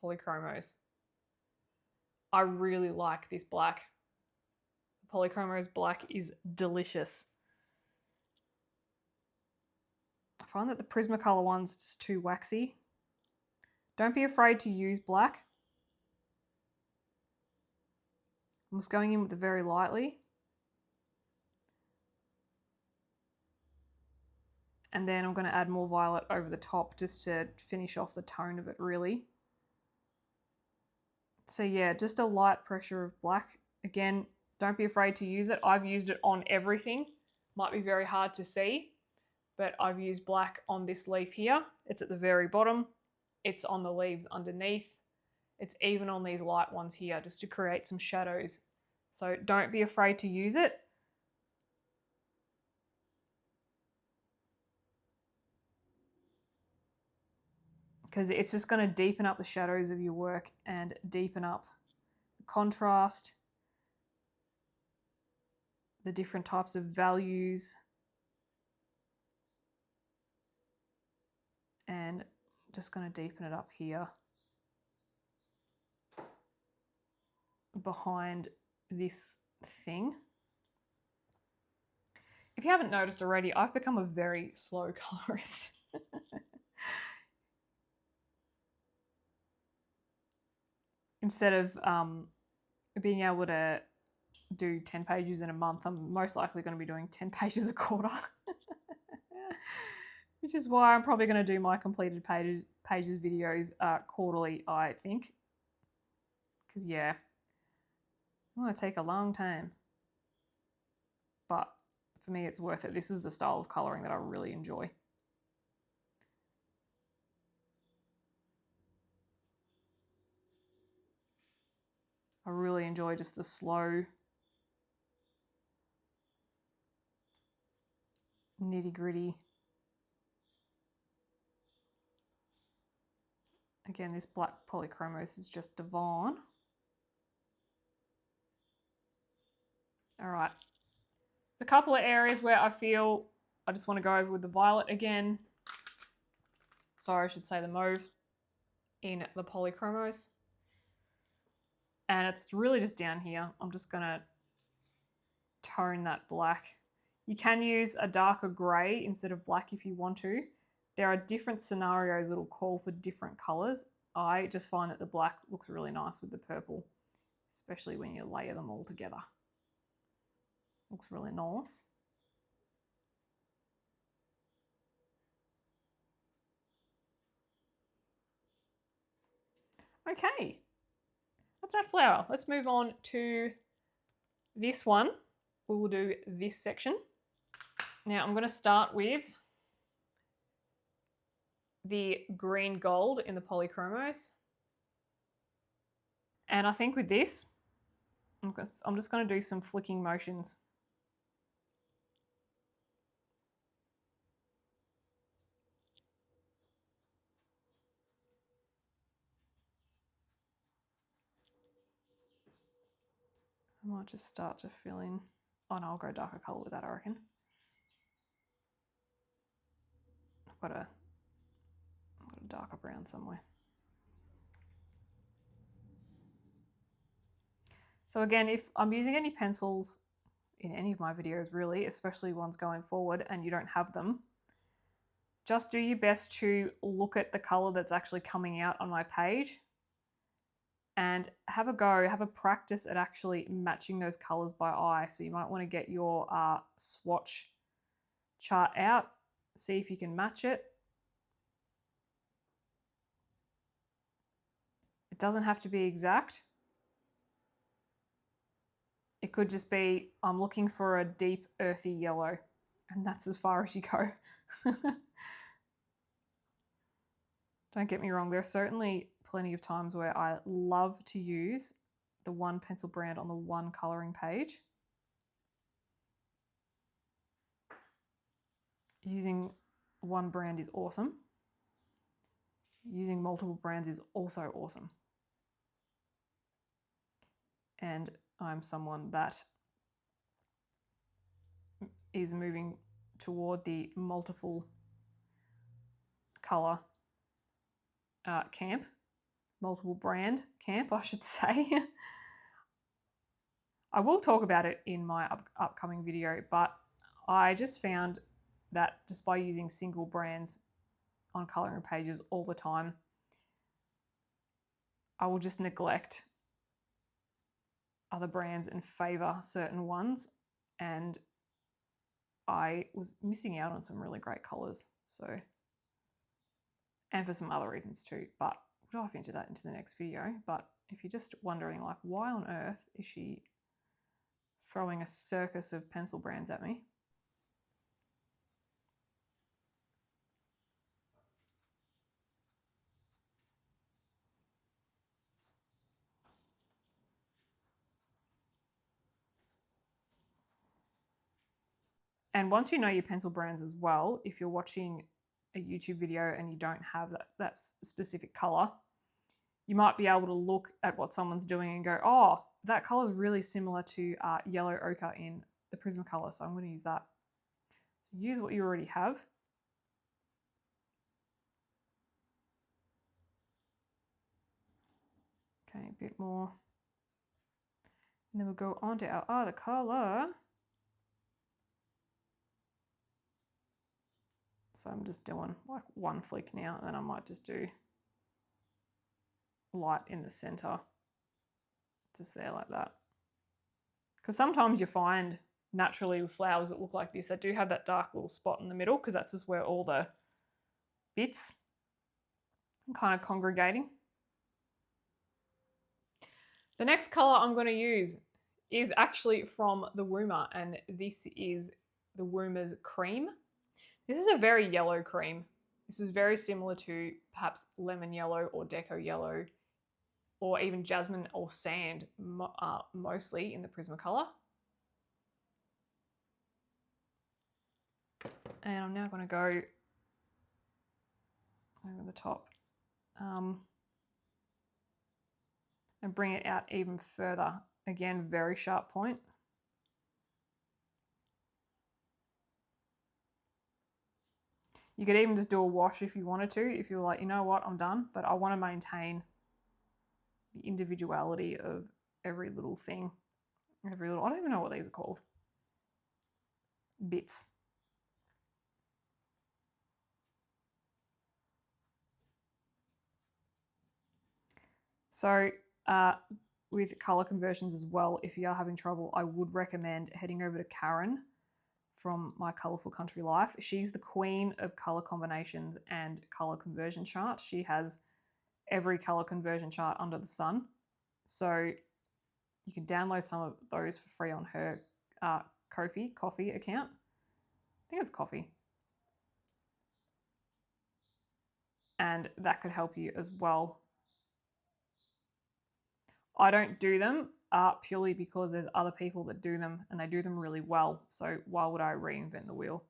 Polychromos. I really like this black. Polychromos black is delicious. I find that the Prismacolor one's just too waxy. Don't be afraid to use black. I'm just going in with it very lightly. And then I'm going to add more violet over the top just to finish off the tone of it really. So yeah, just a light pressure of black. Again, don't be afraid to use it. I've used it on everything. Might be very hard to see, but I've used black on this leaf here. It's at the very bottom. It's on the leaves underneath. It's even on these light ones here just to create some shadows. So don't be afraid to use it. Because it's just going to deepen up the shadows of your work and deepen up the contrast, the different types of values, and just going to deepen it up here behind this thing. If you haven't noticed already, I've become a very slow colorist. Instead of being able to do 10 pages in a month, I'm most likely going to be doing 10 pages a quarter. Which is why I'm probably going to do my completed pages videos quarterly, I think. Because, yeah, it's going to take a long time. But for me, it's worth it. This is the style of colouring that I really enjoy. I really enjoy just the slow, nitty-gritty. Again, this black Polychromos is just divine. All right. There's a couple of areas where I feel I just want to go over with the violet again. Sorry, I should say the mauve in the Polychromos. And it's really just down here. I'm just going to tone that black. You can use a darker grey instead of black if you want to. There are different scenarios that will call for different colours. I just find that the black looks really nice with the purple, especially when you layer them all together. Looks really nice. Okay, that's that flower. Let's move on to this one. We will do this section. Now I'm going to start with the green gold in the Polychromos. And I think with this, I'm just going to do some flicking motions. I might just start to fill in. Oh no, I'll go darker colour with that, I reckon. I've got a darker brown somewhere. So again, if I'm using any pencils in any of my videos really, especially ones going forward and you don't have them, just do your best to look at the colour that's actually coming out on my page and have a go, have a practice at actually matching those colours by eye. So you might want to get your swatch chart out, see if you can match it. It doesn't have to be exact. It could just be, I'm looking for a deep earthy yellow, and that's as far as you go. Don't get me wrong, there are certainly plenty of times where I love to use the one pencil brand on the one colouring page. Using one brand is awesome. Using multiple brands is also awesome. and I'm someone that is moving toward the multiple color camp, multiple brand camp, I should say. I will talk about it in my upcoming video, but I just found that just by using single brands on coloring pages all the time, I will just neglect other brands and favor certain ones, and I was missing out on some really great colors. So, and for some other reasons too, but we'll dive into that into the next video. But if you're just wondering, like, why on earth is she throwing a circus of pencil brands at me? And once you know your pencil brands as well, if you're watching a YouTube video and you don't have that specific color, you might be able to look at what someone's doing and go, oh, that color is really similar to yellow ochre in the Prismacolor, so I'm going to use that. So use what you already have. Okay, a bit more. And then we'll go on to our other color. So I'm just doing like one flick now, and then I might just do light in the center, just there like that. Because sometimes you find naturally with flowers that look like this, they do have that dark little spot in the middle, because that's just where all the bits are kind of congregating. The next color I'm going to use is actually from the Woomer, and this is the Woomer's Cream. This is a very yellow cream. This is very similar to perhaps lemon yellow or deco yellow, or even jasmine or sand, mostly in the Prismacolor. And I'm now going to go over the top and bring it out even further. Again, very sharp point. You could even just do a wash if you wanted to, if you're like, you know what, I'm done, but I want to maintain the individuality of every little thing. I don't even know what these are called. Bits. So with color conversions as well, if you are having trouble, I would recommend heading over to Karen from My Colorful Country Life. She's the queen of color combinations and color conversion charts. She has every color conversion chart under the sun. So you can download some of those for free on her Ko-fi account. I think it's Ko-fi. And that could help you as well. I don't do them purely because there's other people that do them, and they do them really well. So why would I reinvent the wheel?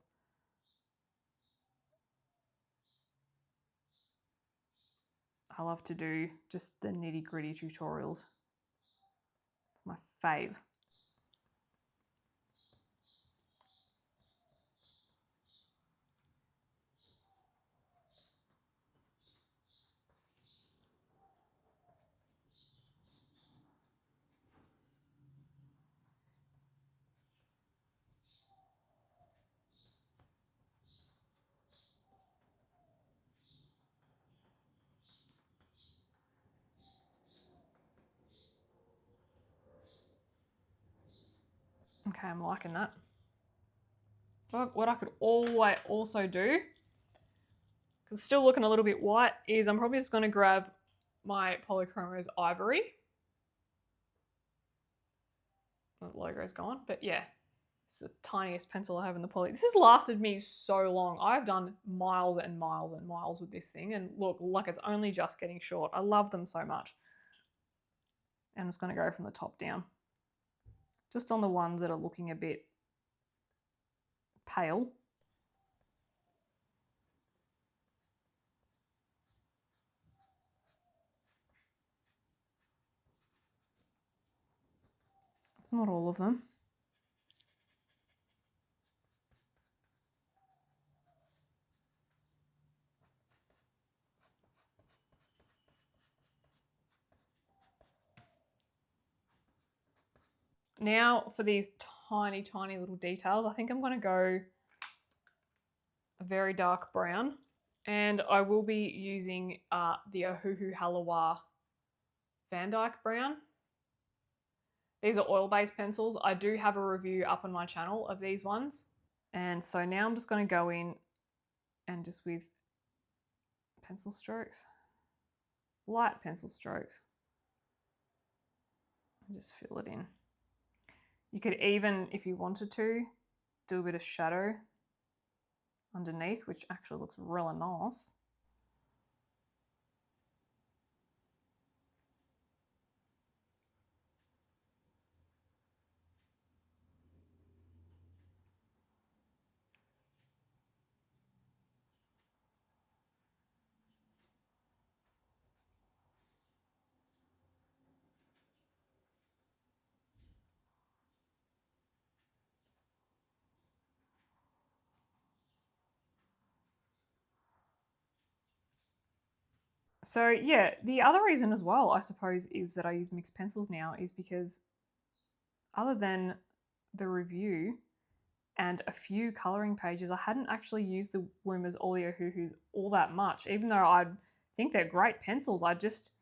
I love to do just the nitty-gritty tutorials. It's my fave. Okay, I'm liking that. What I could always also do, because it's still looking a little bit white, is I'm probably just going to grab my Polychromos Ivory. The logo's gone, but yeah, it's the tiniest pencil I have in the poly. This has lasted me so long. I've done miles and miles and miles with this thing, and look, like it's only just getting short. I love them so much. And I'm just going to go from the top down, just on the ones that are looking a bit pale. Not all of them. Now for these tiny, tiny little details, I think I'm going to go a very dark brown. And I will be using the Ohuhu Halawa Van Dyke brown. These are oil-based pencils. I do have a review up on my channel of these ones. And so now I'm just going to go in and just with pencil strokes, light pencil strokes, and just fill it in. You could even, if you wanted to, do a bit of shadow underneath, which actually looks really nice. So yeah, the other reason as well, I suppose, is that I use mixed pencils now is because other than the review and a few colouring pages, I hadn't actually used the Woomers or the Ohuhus all that much, even though I think they're great pencils. I just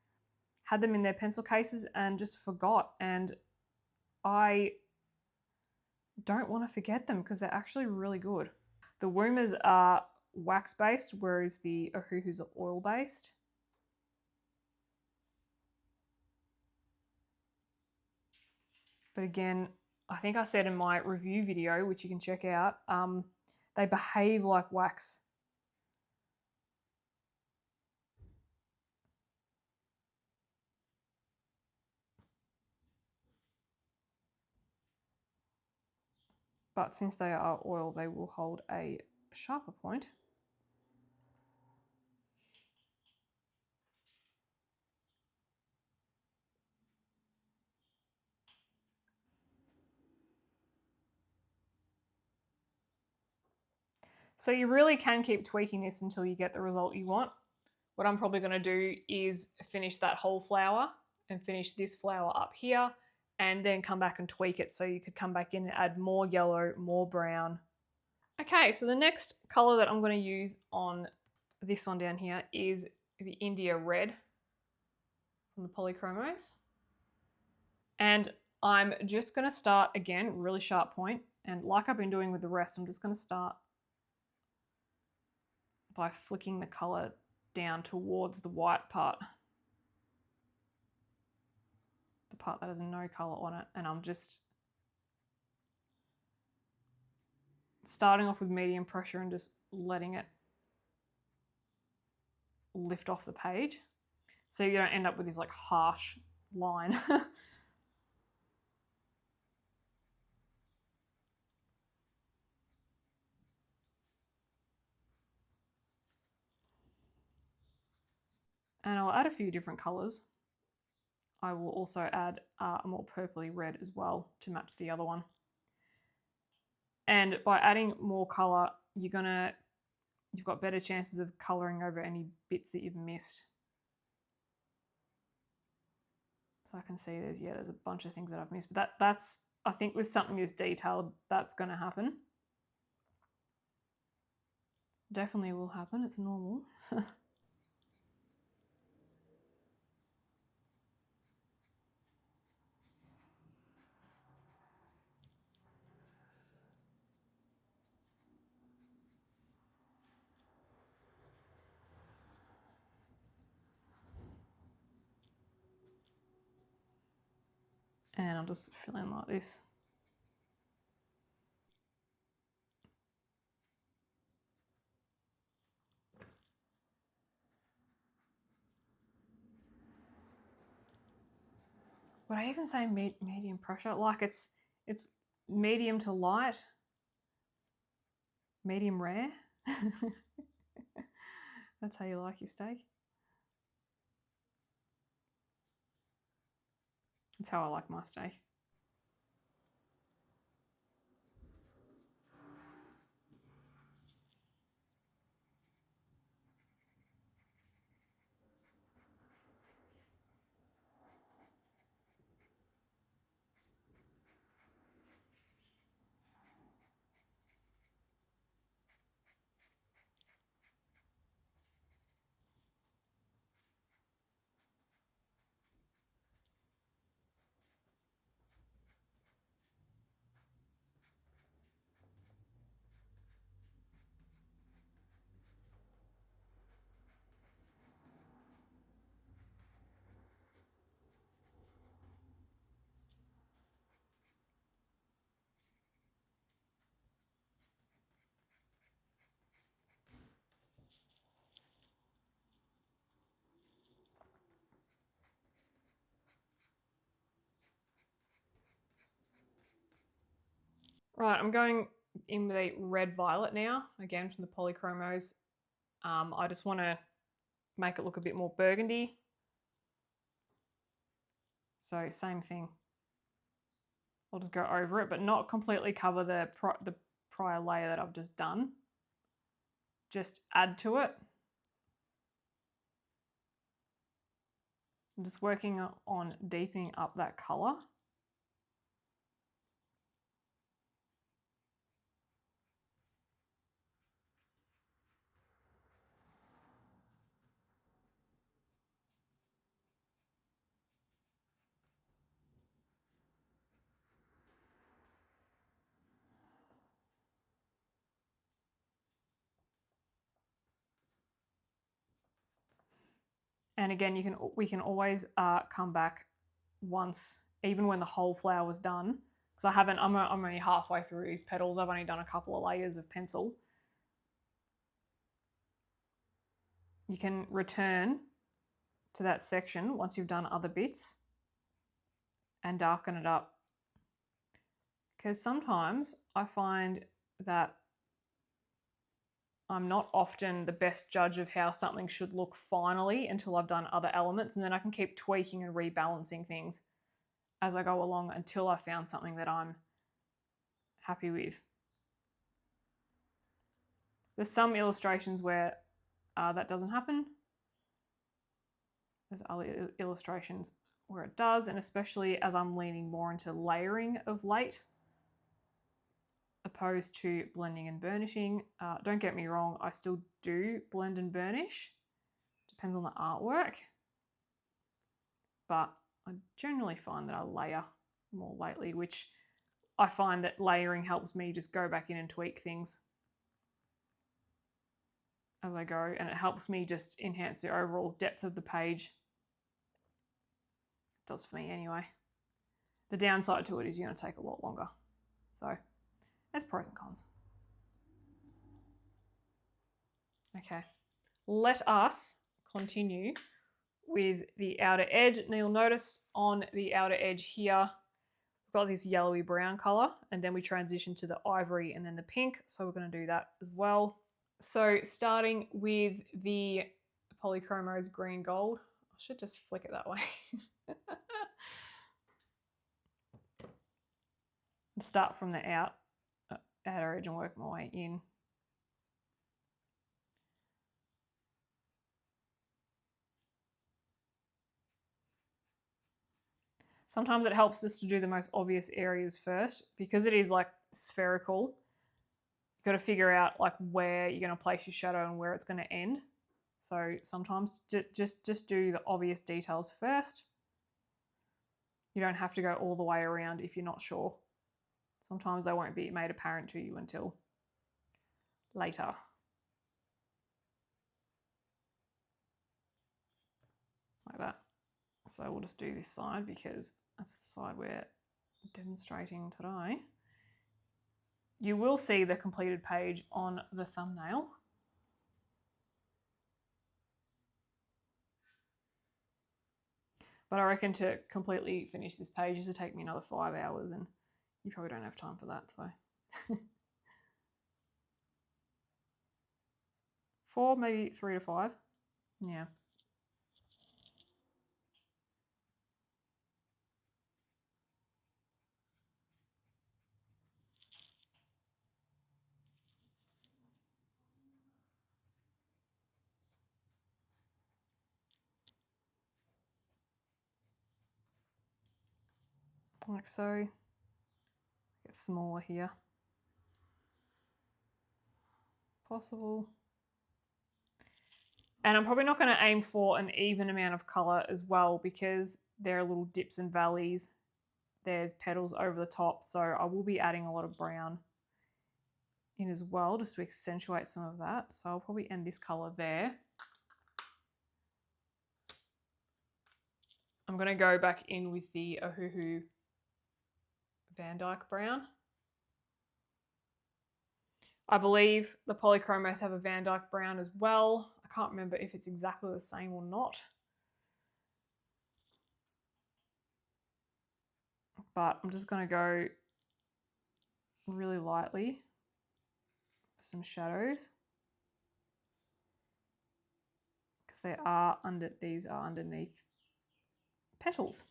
had them in their pencil cases and just forgot. And I don't want to forget them because they're actually really good. The Woomers are wax-based, whereas the Ohuhus are oil-based. But again, I think I said in my review video, which you can check out, they behave like wax. But since they are oil, they will hold a sharper point. So you really can keep tweaking this until you get the result you want. What I'm probably going to do is finish that whole flower and finish this flower up here and then come back and tweak it. So you could come back in and add more yellow, more brown. Okay, so the next color that I'm going to use on this one down here is the India Red from the Polychromos. And I'm just going to start again, really sharp point. And like I've been doing with the rest, I'm just going to start by flicking the color down towards the white part. The part that has no color on it. And I'm just starting off with medium pressure and just letting it lift off the page. So you don't end up with this like harsh line. And I'll add a few different colors. I will also add a more purpley red as well to match the other one. And by adding more color, you've got better chances of coloring over any bits that you've missed. So I can see there's a bunch of things that I've missed, but that's, I think with something this detailed, that's going to happen. Definitely will happen, it's normal. And I'll just fill in like this. Would I even say medium pressure? Like it's medium to light, medium rare. That's how you like your steak. That's how I like my steak. Right, I'm going in with a red violet now, again from the Polychromos. I just want to make it look a bit more burgundy. So same thing. I'll just go over it, but not completely cover the prior layer that I've just done. Just add to it. I'm just working on deepening up that color. And again, we can always come back once, even when the whole flower was done, because I'm only halfway through these petals. I've only done a couple of layers of pencil. You can return to that section once you've done other bits and darken it up. Because sometimes I find that I'm not often the best judge of how something should look finally until I've done other elements, and then I can keep tweaking and rebalancing things as I go along until I found something that I'm happy with. There's some illustrations where that doesn't happen. There's other illustrations where it does, and especially as I'm leaning more into layering of late opposed to blending and burnishing. Don't get me wrong, I still do blend and burnish. Depends on the artwork. But I generally find that I layer more lately, which I find that layering helps me just go back in and tweak things as I go, and it helps me just enhance the overall depth of the page. It does for me anyway. The downside to it is you're going to take a lot longer. So there's pros and cons. Okay, let us continue with the outer edge. Now you'll notice on the outer edge here, we've got this yellowy brown color, and then we transition to the ivory and then the pink. So we're going to do that as well. So starting with the Polychromos green gold, I should just flick it that way. Start from the outer edge and work my way in. Sometimes it helps just to do the most obvious areas first, because it is like spherical. You've got to figure out like where you're going to place your shadow and where it's going to end. So sometimes just do the obvious details first. You don't have to go all the way around if you're not sure. Sometimes they won't be made apparent to you until later. Like that. So we'll just do this side because that's the side we're demonstrating today. You will see the completed page on the thumbnail. But I reckon to completely finish this page is to take me another 5 hours, and you probably don't have time for that, so. 4, maybe 3 to 5. Yeah. Like so. Get smaller here. Possible. And I'm probably not going to aim for an even amount of colour as well, because there are little dips and valleys. There's petals over the top, so I will be adding a lot of brown in as well, just to accentuate some of that. So I'll probably end this colour there. I'm going to go back in with the Ohuhu Van Dyke brown. I believe the Polychromos have a Van Dyke brown as well. I can't remember if it's exactly the same or not. But I'm just going to go really lightly for some shadows, because these are underneath petals.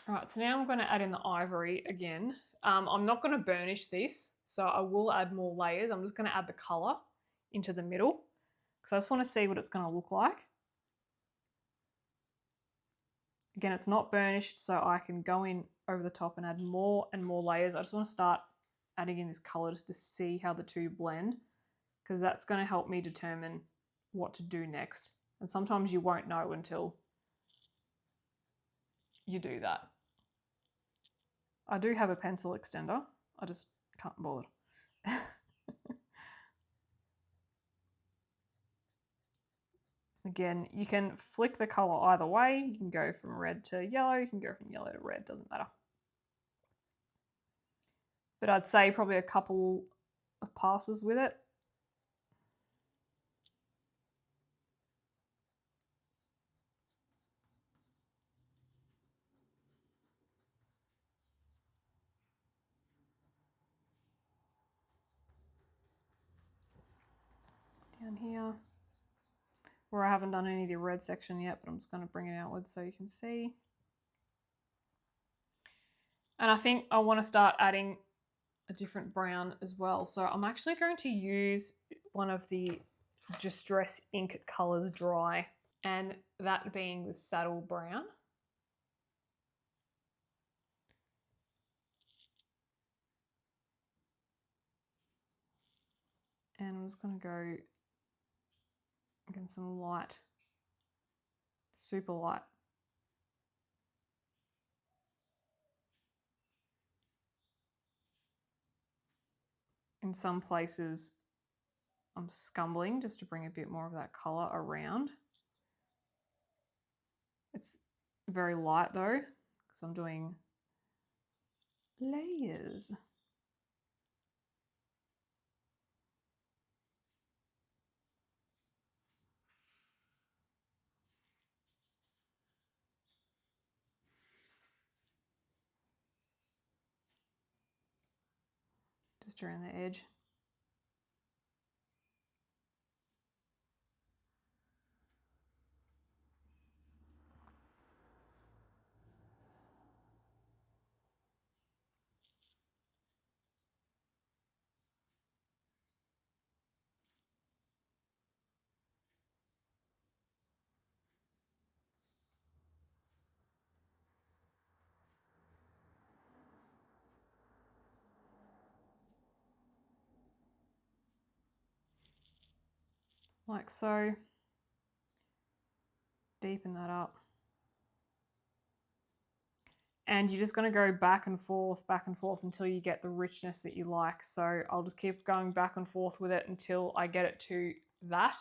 All right, so now I'm going to add in the ivory again. I'm not going to burnish this, so I will add more layers. I'm just going to add the color into the middle because I just want to see what it's going to look like. Again, it's not burnished, so I can go in over the top and add more and more layers. I just want to start adding in this color just to see how the two blend, because that's going to help me determine what to do next. And sometimes you won't know until you do that. I do have a pencil extender. I just can't bother. Again, you can flick the color either way. You can go from red to yellow. You can go from yellow to red. Doesn't matter. But I'd say probably a couple of passes with it. Down here, where I haven't done any of the red section yet, but I'm just going to bring it outwards so you can see. And I think I want to start adding a different brown as well. So I'm actually going to use one of the Distress Ink Colors Dry, and that being the Saddle Brown. And I'm just going to go again some light, super light. In some places I'm scumbling just to bring a bit more of that colour around. It's very light though, because I'm doing layers. Just around the edge. Like so. Deepen that up. And you're just going to go back and forth until you get the richness that you like. So I'll just keep going back and forth with it until I get it to that.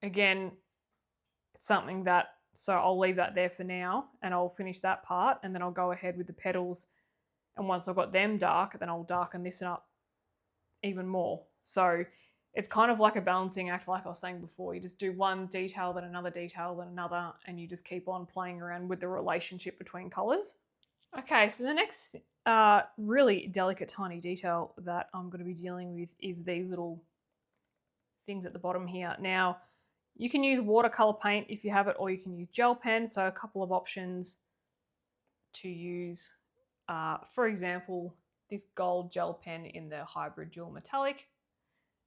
Again, it's something that, so I'll leave that there for now and I'll finish that part, and then I'll go ahead with the petals. And once I've got them dark, then I'll darken this up even more. So it's kind of like a balancing act, like I was saying before. You just do one detail, then another detail, then another, and you just keep on playing around with the relationship between colors. Okay, so the next really delicate tiny detail that I'm going to be dealing with is these little things at the bottom here. Now, you can use watercolor paint if you have it, or you can use gel pen. So a couple of options to use. For example, this gold gel pen in the hybrid dual metallic.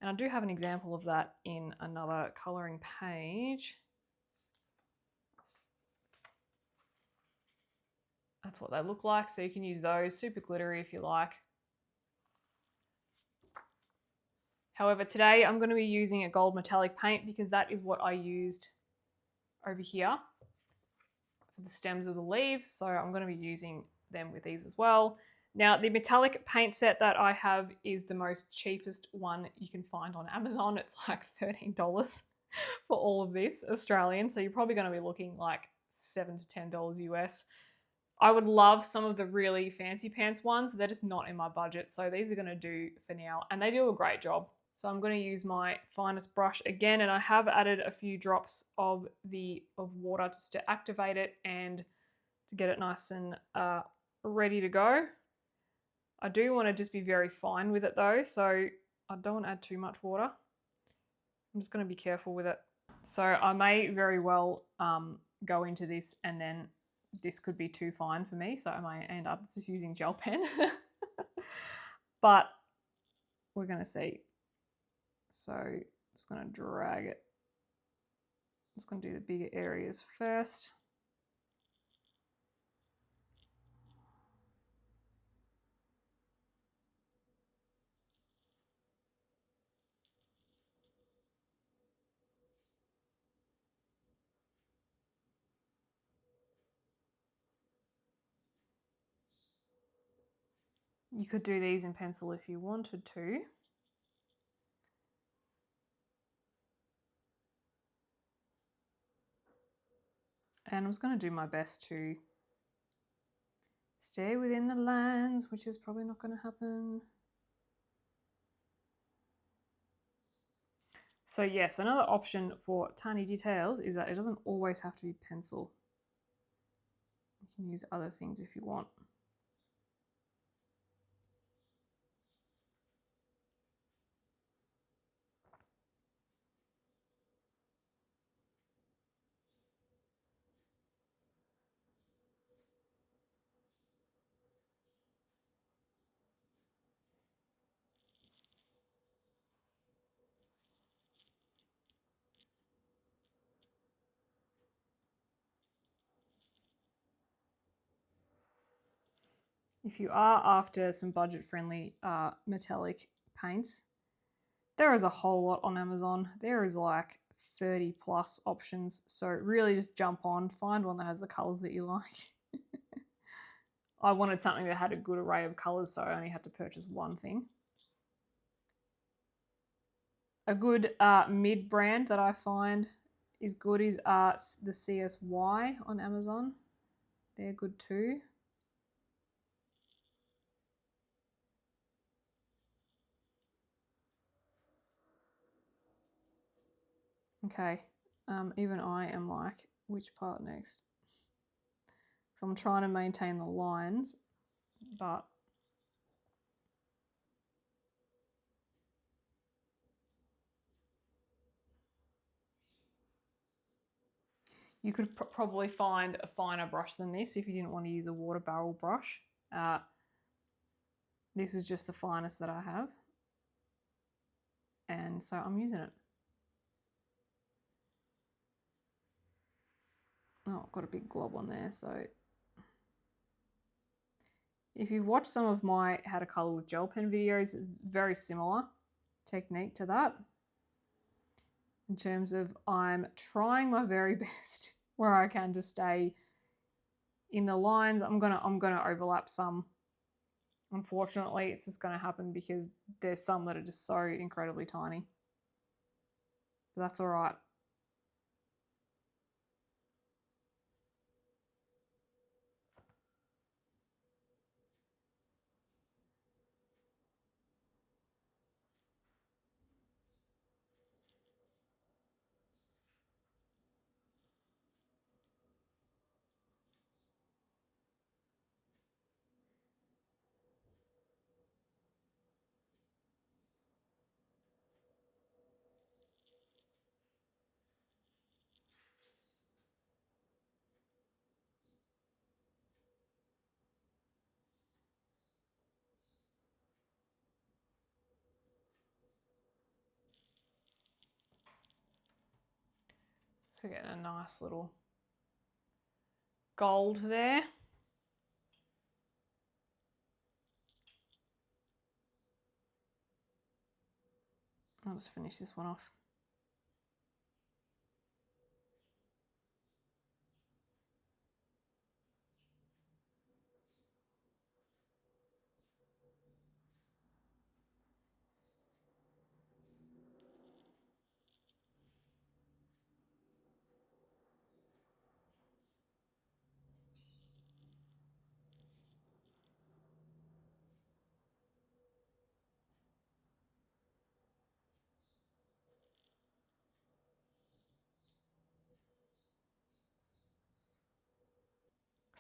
And I do have an example of that in another colouring page. That's what they look like. So you can use those, super glittery if you like. However, today I'm going to be using a gold metallic paint because that is what I used over here for the stems of the leaves. So I'm going to be using them with these as well. Now, the metallic paint set that I have is the most cheapest one you can find on Amazon. It's like $13 for all of this Australian. So you're probably going to be looking like $7 to $10 US. I would love some of the really fancy pants ones. They're just not in my budget. So these are going to do for now. And they do a great job. So I'm going to use my finest brush again. And I have added a few drops of water just to activate it and to get it nice and ready to go. I do want to just be very fine with it though. So I don't want to add too much water. I'm just going to be careful with it. So I may very well go into this and then this could be too fine for me. So I may end up just using gel pen. But we're going to see. So just going to drag it. Just going to do the bigger areas first. You could do these in pencil if you wanted to. And I'm just going to do my best to stay within the lines, which is probably not going to happen. So yes, another option for tiny details is that it doesn't always have to be pencil. You can use other things if you want. If you are after some budget-friendly metallic paints, there is a whole lot on Amazon. There is like 30 plus options. So really just jump on, find one that has the colors that you like. I wanted something that had a good array of colors, so I only had to purchase one thing. A good mid brand that I find is good is the CSY on Amazon. They're good too. Okay, even I am like, which part next? So I'm trying to maintain the lines, but you could probably find a finer brush than this if you didn't want to use a water barrel brush. This is just the finest that I have. And so I'm using it. Oh, I've got a big glob on there. So if you've watched some of my how to color with gel pen videos, it's very similar technique to that. In terms of I'm trying my very best where I can to stay in the lines. I'm gonna overlap some. Unfortunately, it's just gonna happen because there's some that are just so incredibly tiny. But that's all right. So getting a nice little gold there. I'll just finish this one off.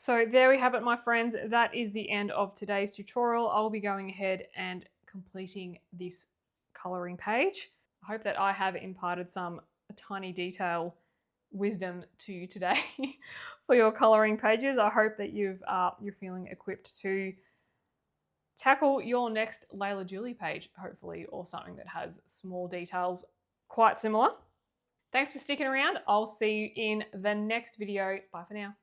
So there we have it, my friends. That is the end of today's tutorial. I'll be going ahead and completing this coloring page. I hope that I have imparted some tiny detail wisdom to you today for your coloring pages. I hope that you're feeling equipped to tackle your next Leila Duly page, hopefully, or something that has small details quite similar. Thanks for sticking around. I'll see you in the next video. Bye for now.